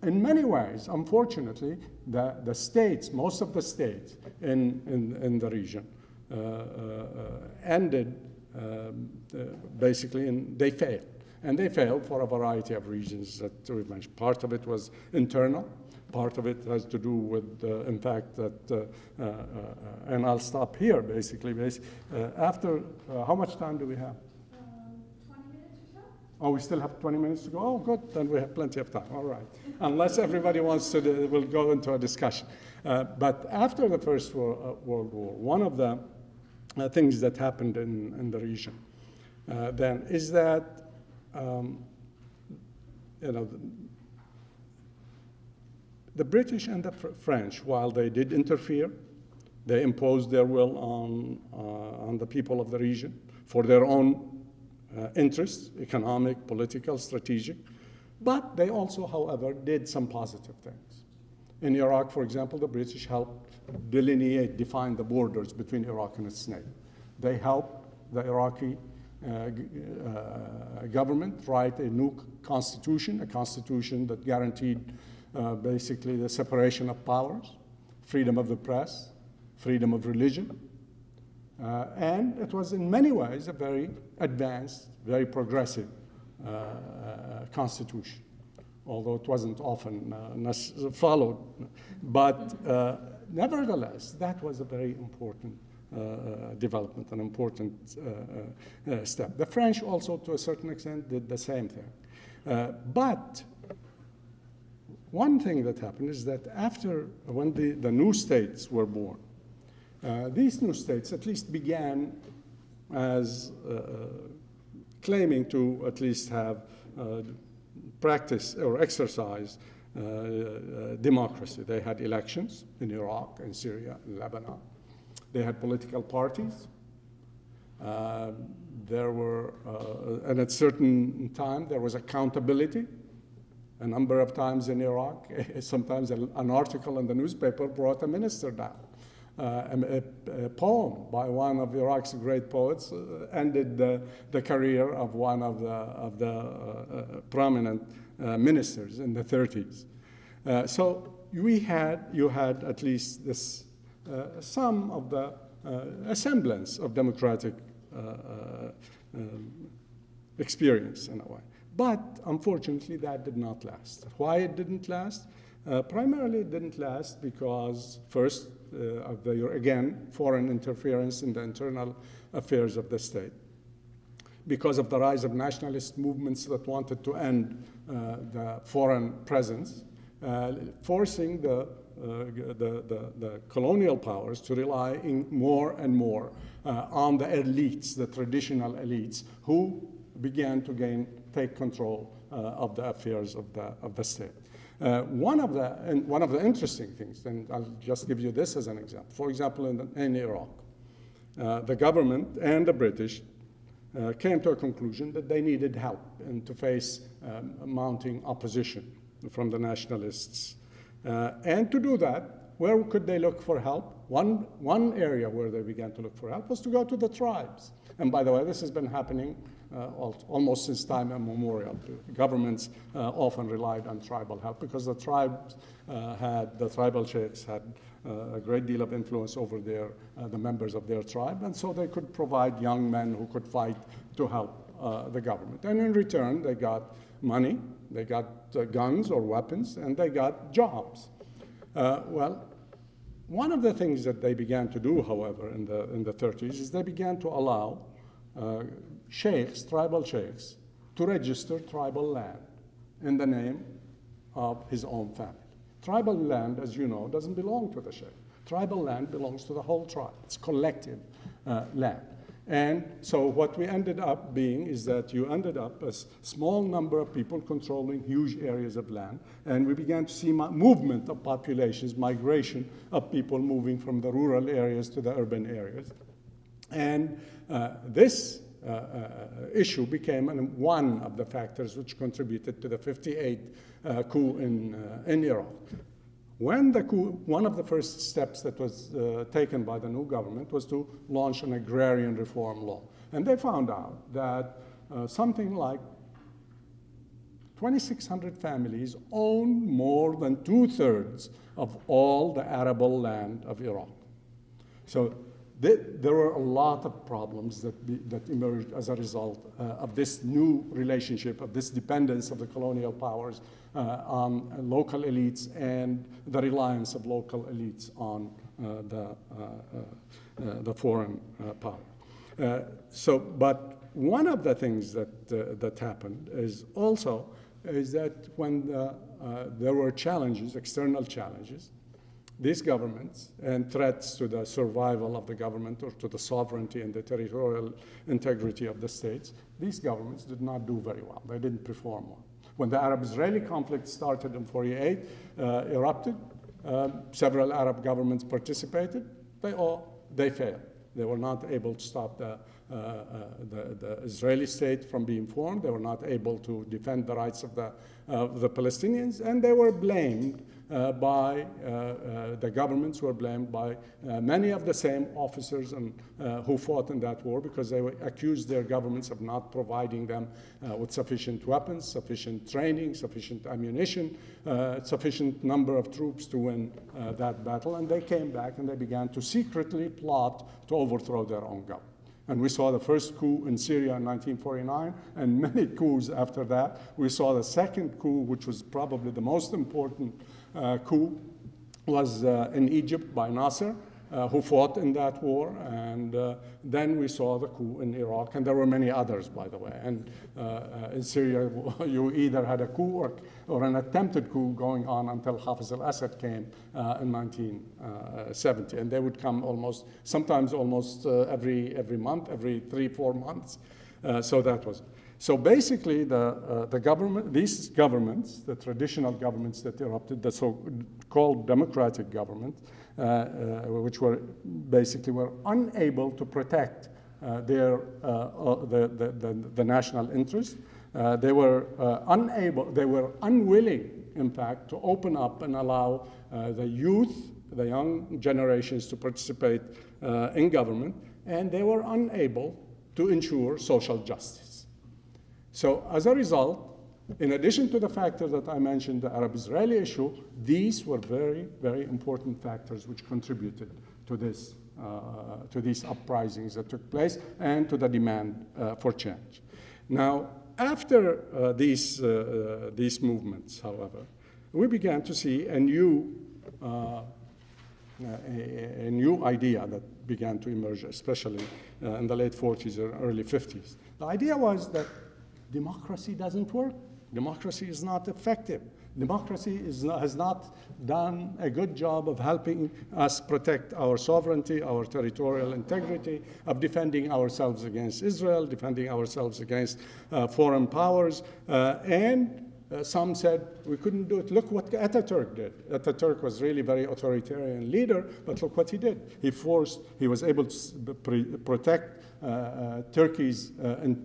in many ways, unfortunately, the states, most of the states in the region ended basically, and they failed. And they failed for a variety of reasons that we've mentioned. Part of it was internal. Part of it has to do with, in fact, that, and I'll stop here, basically. After, how much time do we have? 20 minutes or so? Oh, we still have 20 minutes to go? Oh, good, then we have plenty of time, all right. Unless everybody wants to, we'll go into a discussion. But after the First World War, one of the things that happened in the region then is that, the British and the French, while they did interfere, they imposed their will on the people of the region for their own interests, economic, political, strategic. But they also, however, did some positive things. In Iraq, for example, the British helped define the borders between Iraq and its neighbor. They helped the Iraqi government write a new constitution, a constitution that guaranteed basically the separation of powers, freedom of the press, freedom of religion. And it was in many ways a very advanced, very progressive constitution, although it wasn't often followed. But nevertheless, that was a very important development, an important step. The French also, to a certain extent, did the same thing. But one thing that happened is that after, when the new states were born, these new states at least began as claiming to at least have practice or exercise democracy. They had elections in Iraq, in Syria, in Lebanon. They had political parties. There were, and at a certain time, there was accountability. A number of times in Iraq, sometimes an article in the newspaper brought a minister down. A poem by one of Iraq's great poets ended the career of one of the prominent ministers in the 30s. So you had at least this some of the a semblance of democratic experience in a way. But unfortunately, that did not last. Why it didn't last? Primarily, it didn't last because, first, of again, foreign interference in the internal affairs of the state. Because of the rise of nationalist movements that wanted to end the foreign presence, forcing the colonial powers to rely more and more on the elites, the traditional elites, who began to take control of the affairs of the state. One of the interesting things, and I'll just give you this as an example. For example, in Iraq, the government and the British came to a conclusion that they needed help and to face mounting opposition from the nationalists. And to do that, where could they look for help? One area where they began to look for help was to go to the tribes. And by the way, this has been happening almost since time immemorial. Governments often relied on tribal help because the tribes the tribal sheikhs had a great deal of influence over the members of their tribe, and so they could provide young men who could fight to help the government. And in return, they got money, they got guns or weapons, and they got jobs. Well, one of the things that they began to do, however, in the 30s is they began to allow sheikhs, tribal sheikhs, to register tribal land in the name of his own family. Tribal land, as you know, doesn't belong to the sheikh. Tribal land belongs to the whole tribe. It's collective land. And so what we ended up being is that you ended up a small number of people controlling huge areas of land, and we began to see movement of populations, migration of people moving from the rural areas to the urban areas. And this issue became one of the factors which contributed to the 58 coup in Iraq. When the coup, one of the first steps that was taken by the new government was to launch an agrarian reform law. And they found out that something like 2,600 families own more than 2/3 of all the arable land of Iraq. So There were a lot of problems that emerged as a result of this new relationship, of this dependence of the colonial powers on local elites and the reliance of local elites on the foreign power. But one of the things that happened is that when there were challenges, external challenges, these governments and threats to the survival of the government or to the sovereignty and the territorial integrity of the states, these governments did not do very well. They didn't perform well. When the Arab-Israeli conflict started in 1948, erupted, several Arab governments participated. They failed. They were not able to stop the Israeli state from being formed. They were not able to defend the rights of the Palestinians, and they were blamed by the governments were blamed by many of the same officers who fought in that war, because they accused their governments of not providing them with sufficient weapons, sufficient training, sufficient ammunition, sufficient number of troops to win that battle. And they came back and they began to secretly plot to overthrow their own government. And we saw the first coup in Syria in 1949, and many coups after that. We saw the second coup, which was probably the most important coup, was in Egypt by Nasser, who fought in that war. And then we saw the coup in Iraq, and there were many others, by the way. And in Syria, you either had a coup or an attempted coup going on until Hafez al-Assad came in 1970. And they would come sometimes almost every month, every 3-4 months. So that was it. So basically, these governments, the traditional governments that erupted, the so-called democratic government, which were unable to protect the national interest. They were unwilling, in fact, to open up and allow the youth, the young generations, to participate in government, and they were unable to ensure social justice. So as a result, in addition to the factor that I mentioned, the Arab-Israeli issue, these were very, very important factors which contributed to these uprisings that took place and to the demand for change. Now, after these movements, however, we began to see a new idea that began to emerge, especially in the late 40s or early 50s. The idea was that democracy doesn't work. Democracy is not effective. Democracy has not done a good job of helping us protect our sovereignty, our territorial integrity, of defending ourselves against Israel, defending ourselves against foreign powers. Some said we couldn't do it. Look what Ataturk did. Ataturk was really a very authoritarian leader, but look what he did. He was able to protect Turkey's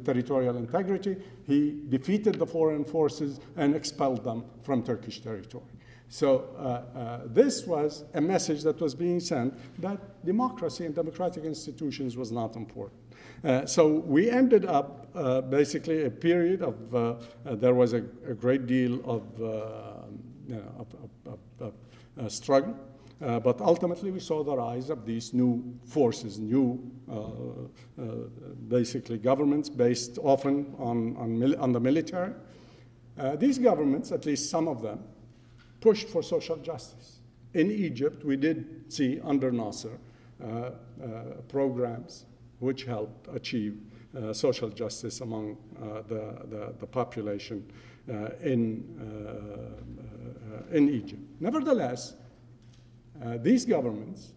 territorial integrity. He defeated the foreign forces and expelled them from Turkish territory. So this was a message that was being sent that democracy and democratic institutions was not important. So we ended up basically a period of, there was a great deal of struggle, but ultimately we saw the rise of these new forces, basically governments based often on the military. These governments, at least some of them, pushed for social justice. In Egypt, we did see under Nasser programs which helped achieve social justice among the population in Egypt. Nevertheless, these governments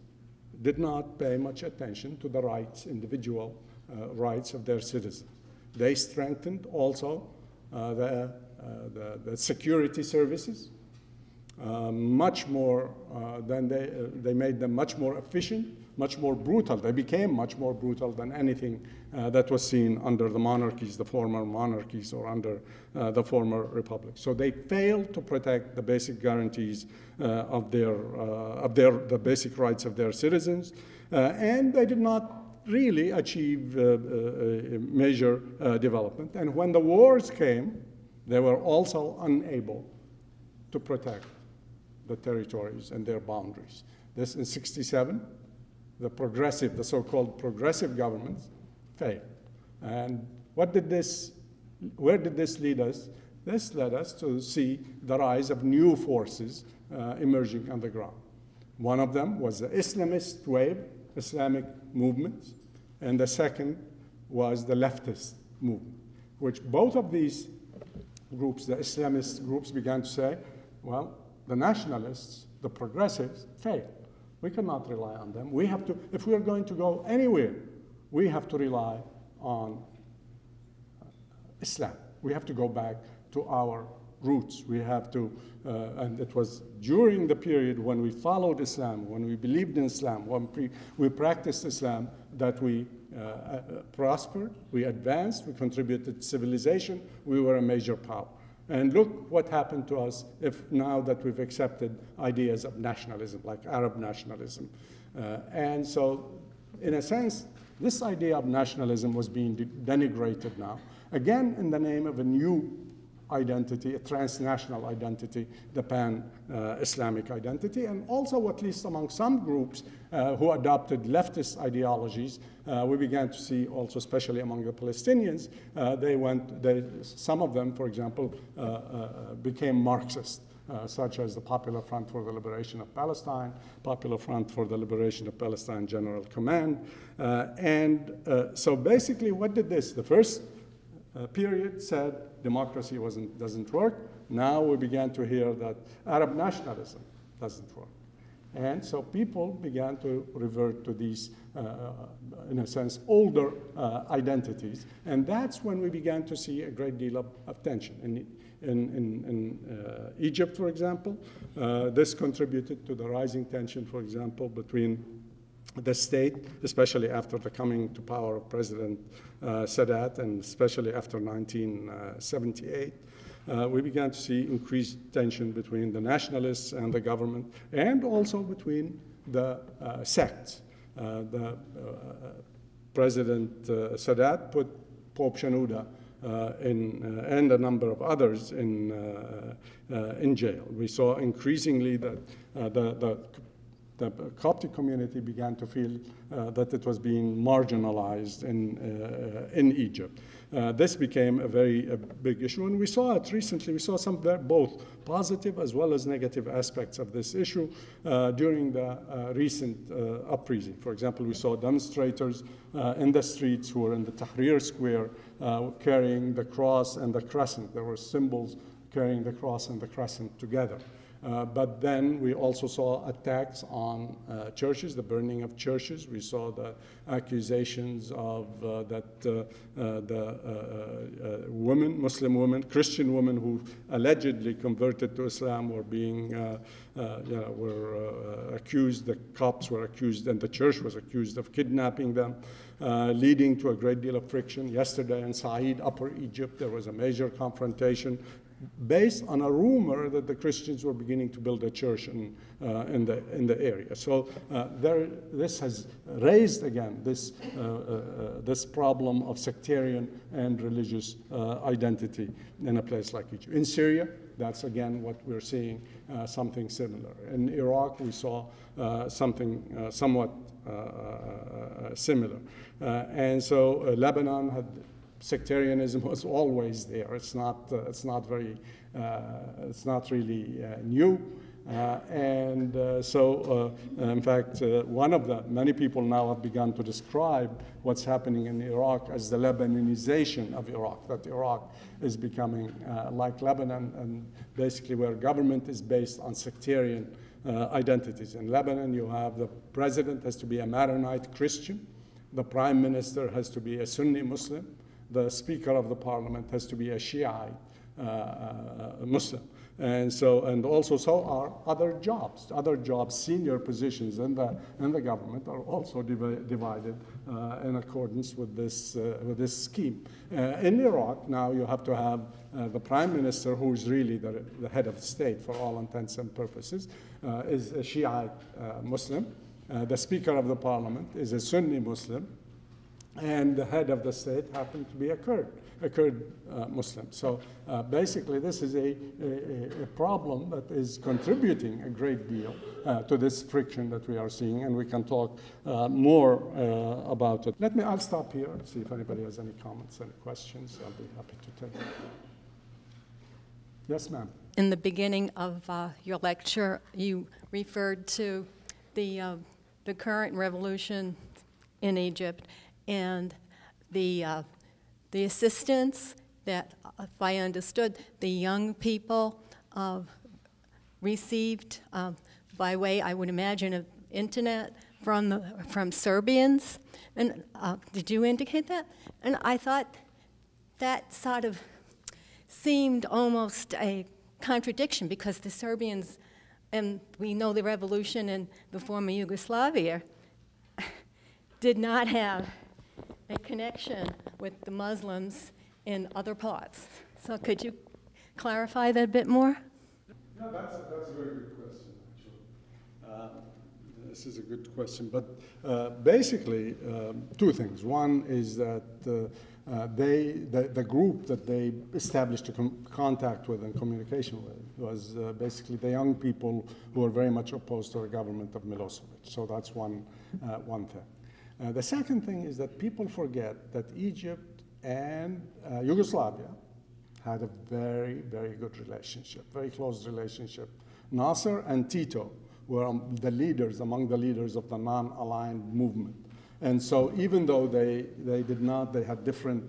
did not pay much attention to the rights, individual rights of their citizens. They strengthened also the security services much more than they made them much more efficient, much more brutal. They became much more brutal than anything that was seen under the monarchies, the former monarchies, or under the former republics. So they failed to protect the basic guarantees of the basic rights of their citizens, and they did not really achieve major development. And when the wars came, they were also unable to protect the territories and their boundaries. This in 1967, the so-called progressive governments, failed. And where did this lead us? This led us to see the rise of new forces emerging on the ground. One of them was the Islamist wave, Islamic movements, and the second was the leftist movement, which both of these groups, the Islamist groups, began to say, well, the nationalists, the progressives, failed. We cannot rely on them. We have to, if we are going to go anywhere, we have to rely on Islam. We have to go back to our roots. We have to, and it was during the period when we followed Islam, when we believed in Islam, when we practiced Islam, that we prospered, we advanced, we contributed to civilization, we were a major power. And look what happened to us if now that we've accepted ideas of nationalism, like Arab nationalism. And so, in a sense, this idea of nationalism was being denigrated now, again in the name of a new identity, a transnational identity, the pan-Islamic identity, and also, at least among some groups who adopted leftist ideologies, we began to see also, especially among the Palestinians, some of them, for example, became Marxist, such as the Popular Front for the Liberation of Palestine, Popular Front for the Liberation of Palestine General Command. So basically, what did this? The first period said democracy doesn't work. Now we began to hear that Arab nationalism doesn't work. And so people began to revert to these, in a sense, older identities. And that's when we began to see a great deal of tension. In Egypt, for example, this contributed to the rising tension, for example, between the state, especially after the coming to power of President Sadat, and especially after 1978, we began to see increased tension between the nationalists and the government, and also between the sects. President Sadat put Pope Shenouda and a number of others in jail. We saw increasingly that the Coptic community began to feel that it was being marginalized in Egypt. This became a very big issue, and we saw it recently. We saw some both positive as well as negative aspects of this issue during the recent uprising. For example, we saw demonstrators in the streets who were in the Tahrir Square carrying the cross and the crescent. There were symbols carrying the cross and the crescent together. But then we also saw attacks on churches, the burning of churches. We saw the accusations of that the women, Muslim women, Christian women who allegedly converted to Islam were being, were accused, the cops were accused, and the church was accused of kidnapping them, leading to a great deal of friction. Yesterday in Said, Upper Egypt, there was a major confrontation based on a rumor that the Christians were beginning to build a church in the area. So this has raised again this problem of sectarian and religious identity in a place like Egypt. In Syria, that's again what we're seeing, something similar. In Iraq, we saw something somewhat similar. And so Lebanon had sectarianism was always there. It's not really new. In fact, many people now have begun to describe what's happening in Iraq as the Lebanonization of Iraq, that Iraq is becoming like Lebanon, and basically where government is based on sectarian identities. In Lebanon, you have the president has to be a Maronite Christian, the prime minister has to be a Sunni Muslim, the Speaker of the Parliament has to be a Shiite Muslim. And also so are other jobs, senior positions in the government are also divided in accordance with this scheme. In Iraq, now you have to have the prime minister, who is really the head of the state for all intents and purposes, is a Shiite Muslim. The Speaker of the Parliament is a Sunni Muslim. and the head of the state happened to be a Kurd Muslim. So basically, this is a problem that is contributing a great deal to this friction that we are seeing, and we can talk more about it. I'll stop here and see if anybody has any comments, any questions. I'll be happy to take them. Yes, ma'am. In the beginning of your lecture, you referred to the current revolution in Egypt and the assistance that, if I understood, the young people received by way, I would imagine, of internet from Serbians. And did you indicate that? And I thought that sort of seemed almost a contradiction, because the Serbians, and we know the revolution in the former Yugoslavia, did not have a connection with the Muslims in other parts. So could you clarify that a bit more? No, that's a very good question, actually. This is a good question, but basically, two things. One is that the group that they established a contact with and communication with was basically the young people who were very much opposed to the government of Milosevic. So that's one thing. The second thing is that people forget that Egypt and Yugoslavia had a very, very good relationship, very close relationship. Nasser and Tito were among the leaders of the non-aligned movement. And so even though they had different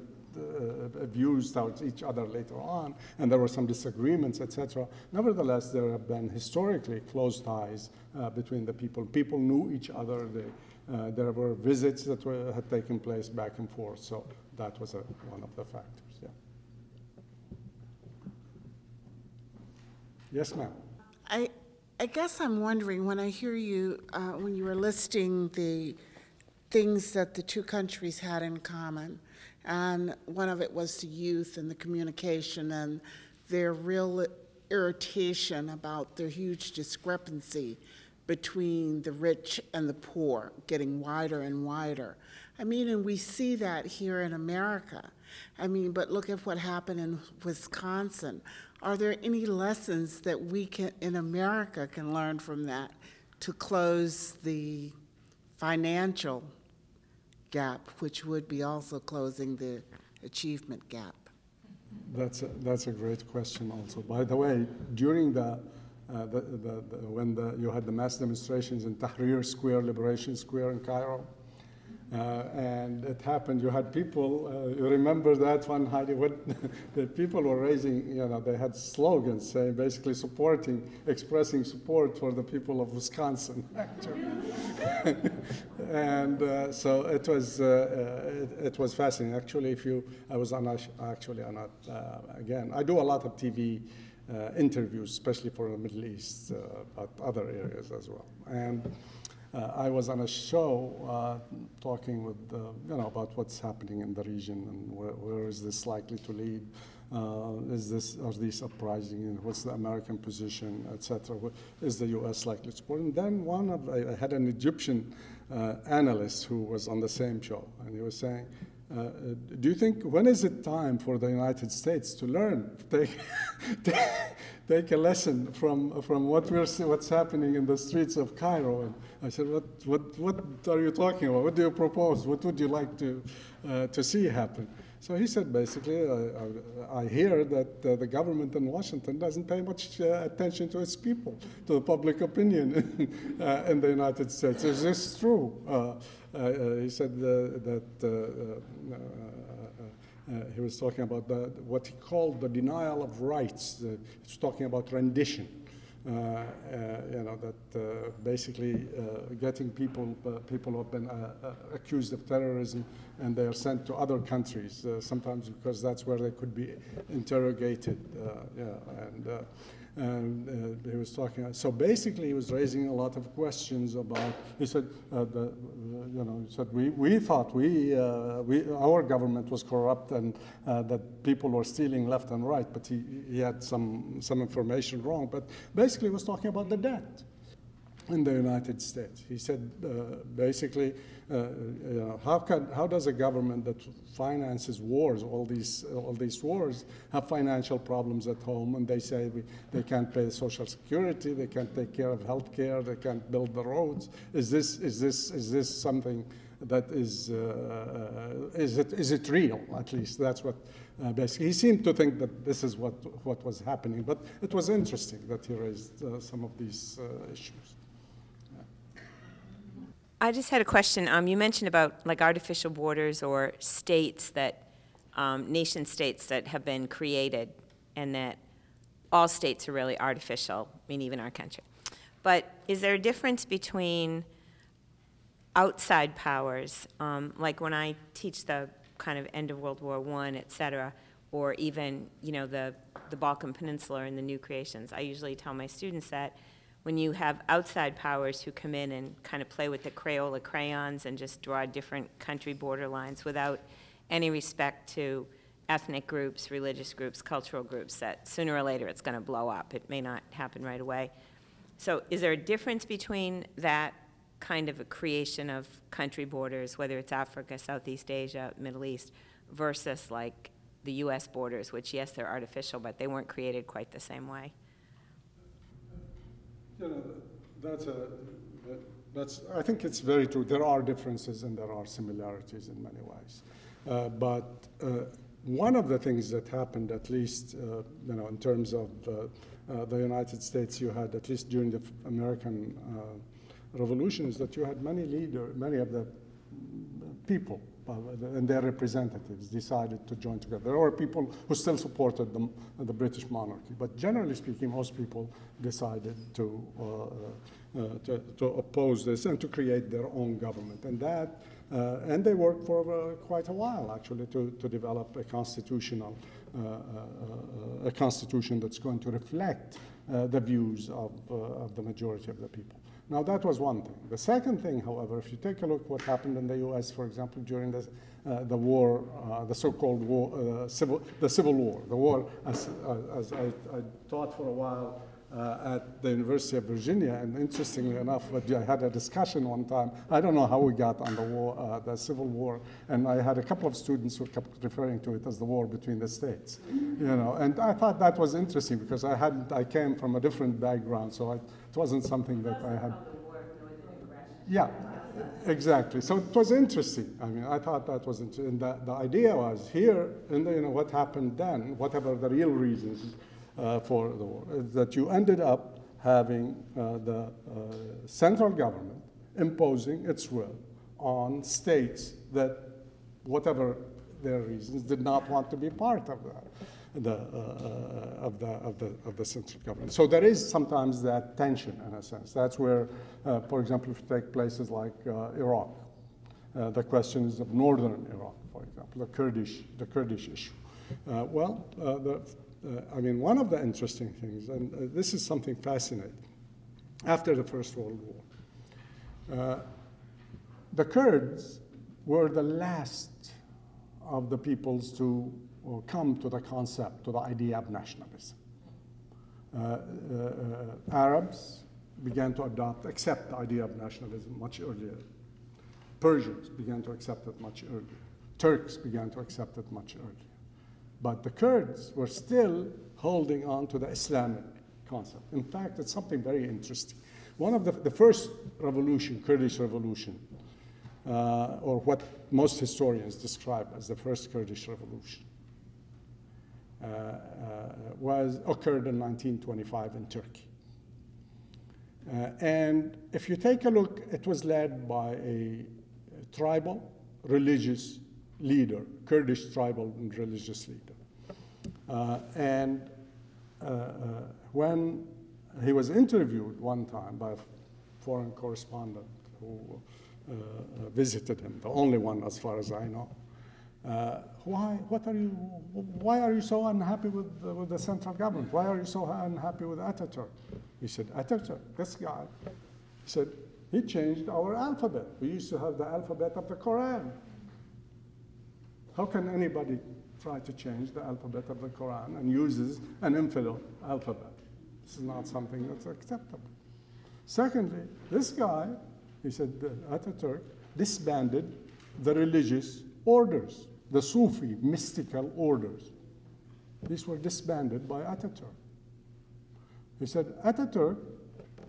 views towards each other later on, and there were some disagreements, etc., nevertheless, there have been historically close ties between the people. People knew each other. There were visits that had taken place back and forth, so that was one of the factors, yeah. Yes, ma'am. I guess I'm wondering, when I hear you, when you were listing the things that the two countries had in common, and one of it was the youth and the communication and their real irritation about their huge discrepancy between the rich and the poor, getting wider and wider. I mean, and we see that here in America. I mean, but look at what happened in Wisconsin. Are there any lessons that we in America can learn from that to close the financial gap, which would be also closing the achievement gap? That's a great question also. By the way, during when you had the mass demonstrations in Tahrir Square, Liberation Square in Cairo, and it happened, you had people, you remember that one, Heidi, the people were raising, they had slogans saying, basically expressing support for the people of Wisconsin, actually. And so it was fascinating. Actually, again, I do a lot of TV interviews, especially for the Middle East, but other areas as well. And I was on a show talking with, about what's happening in the region and where is this likely to lead? Are these uprising? And what's the American position, etc.? Is the U.S. likely to support? And then I had an Egyptian analyst who was on the same show, and he was saying, do you think, when is it time for the United States to learn, take a lesson from what's happening in the streets of Cairo? And I said, what are you talking about? What do you propose? What would you like to see happen? So he said, basically, I hear that the government in Washington doesn't pay much attention to its people, to the public opinion in the United States. Is this true? He said that he was talking about what he called the denial of rights. He's talking about rendition. That basically getting people who have been accused of terrorism, and they are sent to other countries, sometimes because that's where they could be interrogated. And he was talking. So basically, he was raising a lot of questions about. He said, we thought our government was corrupt and that people were stealing left and right, but he had some information wrong. But basically, he was talking about the debt. in the United States. He said, basically, how does a government that finances wars, all these wars, have financial problems at home, and they say they can't pay Social Security, they can't take care of health care, they can't build the roads. Is this something that is it real? At least that's what basically he seemed to think that this is what was happening. But it was interesting that he raised some of these issues. I just had a question. You mentioned about like artificial borders or states that, nation states that have been created, and that all states are really artificial, I mean even our country. But is there a difference between outside powers, like when I teach the kind of end of World War I, et cetera, or even, you know, the Balkan Peninsula and the new creations, I usually tell my students that when you have outside powers who come in and kind of play with the Crayola crayons and just draw different country border lines without any respect to ethnic groups, religious groups, cultural groups, that sooner or later it's going to blow up. It may not happen right away. So is there a difference between that kind of a creation of country borders, whether it's Africa, Southeast Asia, Middle East, versus like the U.S. borders, which, yes, they're artificial, but they weren't created quite the same way? You know, that's. I think it's very true. There are differences and there are similarities in many ways. But one of the things that happened, at least, you know, in terms of the United States, you had, at least during the American Revolution, is that you had many of the people and their representatives decided to join together. There were people who still supported the British monarchy, but generally speaking, most people decided to oppose this and to create their own government. And they worked for quite a while, actually, to develop a constitution that's going to reflect the views of the majority of the people. Now, that was one thing. The second thing, however, if you take a look what happened in the U.S., for example, during the war, the so-called war, the Civil War, the war, as I taught for a while at the University of Virginia, and interestingly enough, I had a discussion one time. I don't know how we got on the war, the Civil War, and I had a couple of students who kept referring to it as the war between the states, you know. And I thought that was interesting because I came from a different background, so it wasn't something that I had. Yeah, exactly. So it was interesting. I mean, I thought that was interesting. The idea was here, and you know what happened then, whatever the real reasons for the war, is that you ended up having the central government imposing its will on states that, whatever their reasons, did not want to be part of the central government. So there is sometimes that tension in a sense. That's where, for example, if you take places like Iraq, the question is of northern Iraq, for example, the Kurdish issue. I mean, one of the interesting things, and this is something fascinating, after the First World War, the Kurds were the last of the peoples to come to the concept, to the idea of nationalism. Arabs began to accept the idea of nationalism much earlier. Persians began to accept it much earlier. Turks began to accept it much earlier. But the Kurds were still holding on to the Islamic concept. In fact, it's something very interesting. One of the first revolution, Kurdish revolution, or what most historians describe as the first Kurdish revolution, occurred in 1925 in Turkey. And if you take a look, it was led by a tribal, religious leader, Kurdish tribal and religious leader. When he was interviewed one time by a foreign correspondent who visited him, the only one as far as I know, why are you so unhappy with the central government? Why are you so unhappy with Ataturk? He said, Ataturk, this guy, he said, he changed our alphabet. We used to have the alphabet of the Quran. How can anybody try to change the alphabet of the Quran and uses an infidel alphabet? This is not something that's acceptable. Secondly, this guy, he said, Ataturk disbanded the religious orders, the Sufi mystical orders. These were disbanded by Ataturk. He said, Ataturk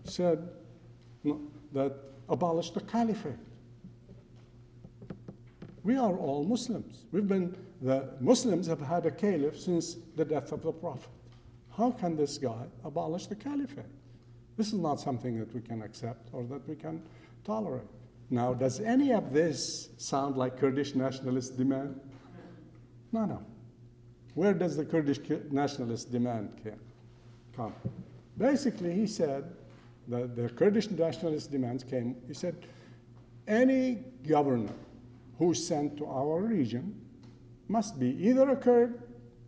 said that abolished the caliphate. We are all Muslims. The Muslims have had a caliph since the death of the Prophet. How can this guy abolish the caliphate? This is not something that we can accept or that we can tolerate. Now, does any of this sound like Kurdish nationalist demand? No. Where does the Kurdish nationalist demand come? Basically, he said that the Kurdish nationalist demands came, he said, any governor who's sent to our region must be either a Kurd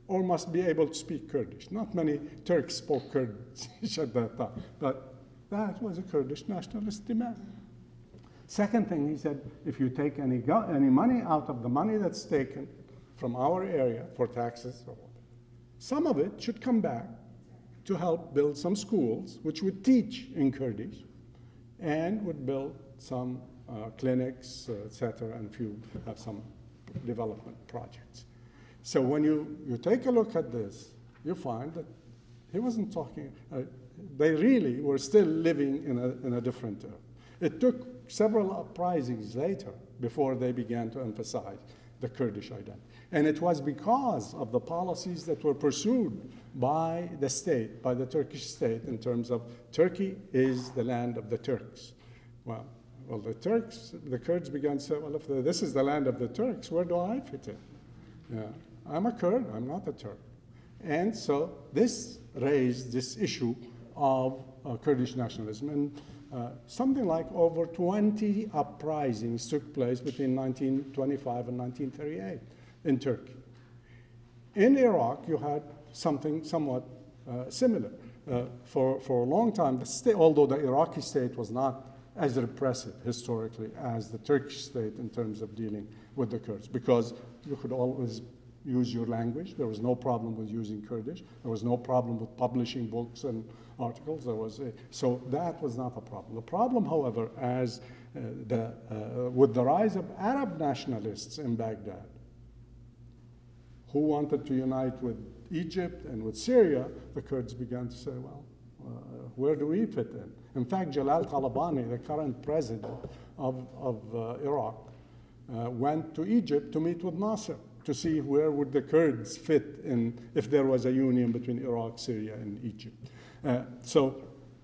or must be able to speak Kurdish. Not many Turks spoke Kurdish at that time, but that was a Kurdish nationalist demand. Second thing, he said, if you take any money out of the money that's taken from our area for taxes, or whatever, some of it should come back to help build some schools which would teach in Kurdish and would build some clinics, etc., and have some development projects. So when you take a look at this, you find that he wasn't talking, they really were still living in a different era. It took several uprisings later before they began to emphasize the Kurdish identity. And it was because of the policies that were pursued by the state, by the Turkish state, in terms of Turkey is the land of the Turks. Well, the Kurds began to say, well, if this is the land of the Turks, where do I fit in? Yeah. I'm a Kurd, I'm not a Turk. And so this raised this issue of Kurdish nationalism. And something like over 20 uprisings took place between 1925 and 1938 in Turkey. In Iraq, you had something somewhat similar. For a long time, although the Iraqi state was not as repressive historically as the Turkish state in terms of dealing with the Kurds, because you could always use your language. There was no problem with using Kurdish. There was no problem with publishing books and articles. So that was not a problem. The problem, however, with the rise of Arab nationalists in Baghdad, who wanted to unite with Egypt and with Syria, the Kurds began to say, well, where do we fit in? In fact, Jalal Talabani, the current president of Iraq, went to Egypt to meet with Nasser to see where would the Kurds fit in if there was a union between Iraq, Syria, and Egypt. So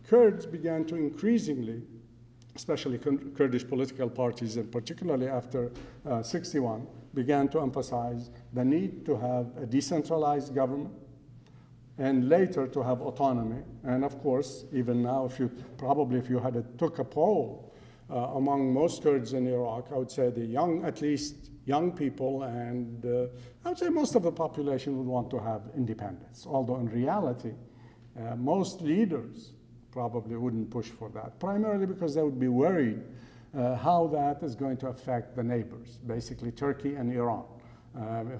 Kurds began to increasingly, especially Kurdish political parties, and particularly after 61, began to emphasize the need to have a decentralized government, and later to have autonomy. And of course, even now, if you took a poll among most Kurds in Iraq, I would say at least young people, and I would say most of the population would want to have independence. Although in reality, most leaders probably wouldn't push for that, primarily because they would be worried how that is going to affect the neighbors, basically Turkey and Iran,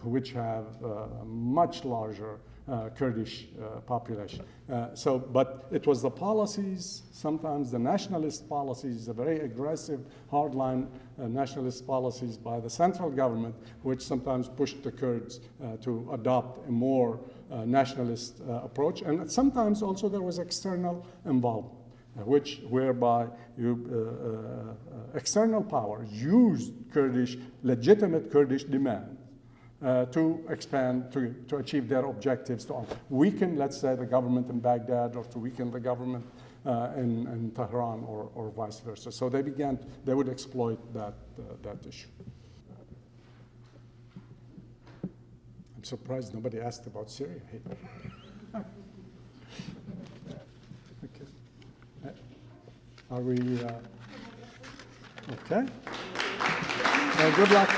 which have a much larger Kurdish population. But it was the policies, sometimes the nationalist policies, the very aggressive, hardline nationalist policies by the central government, which sometimes pushed the Kurds to adopt a more nationalist approach. And sometimes also there was external involvement, whereby external powers used legitimate Kurdish demands to expand, to achieve their objectives, to weaken, let's say, the government in Baghdad, or to weaken the government in Tehran, or vice versa. So they would exploit that issue. I'm surprised nobody asked about Syria here. Okay. Are we, okay? Well, good luck.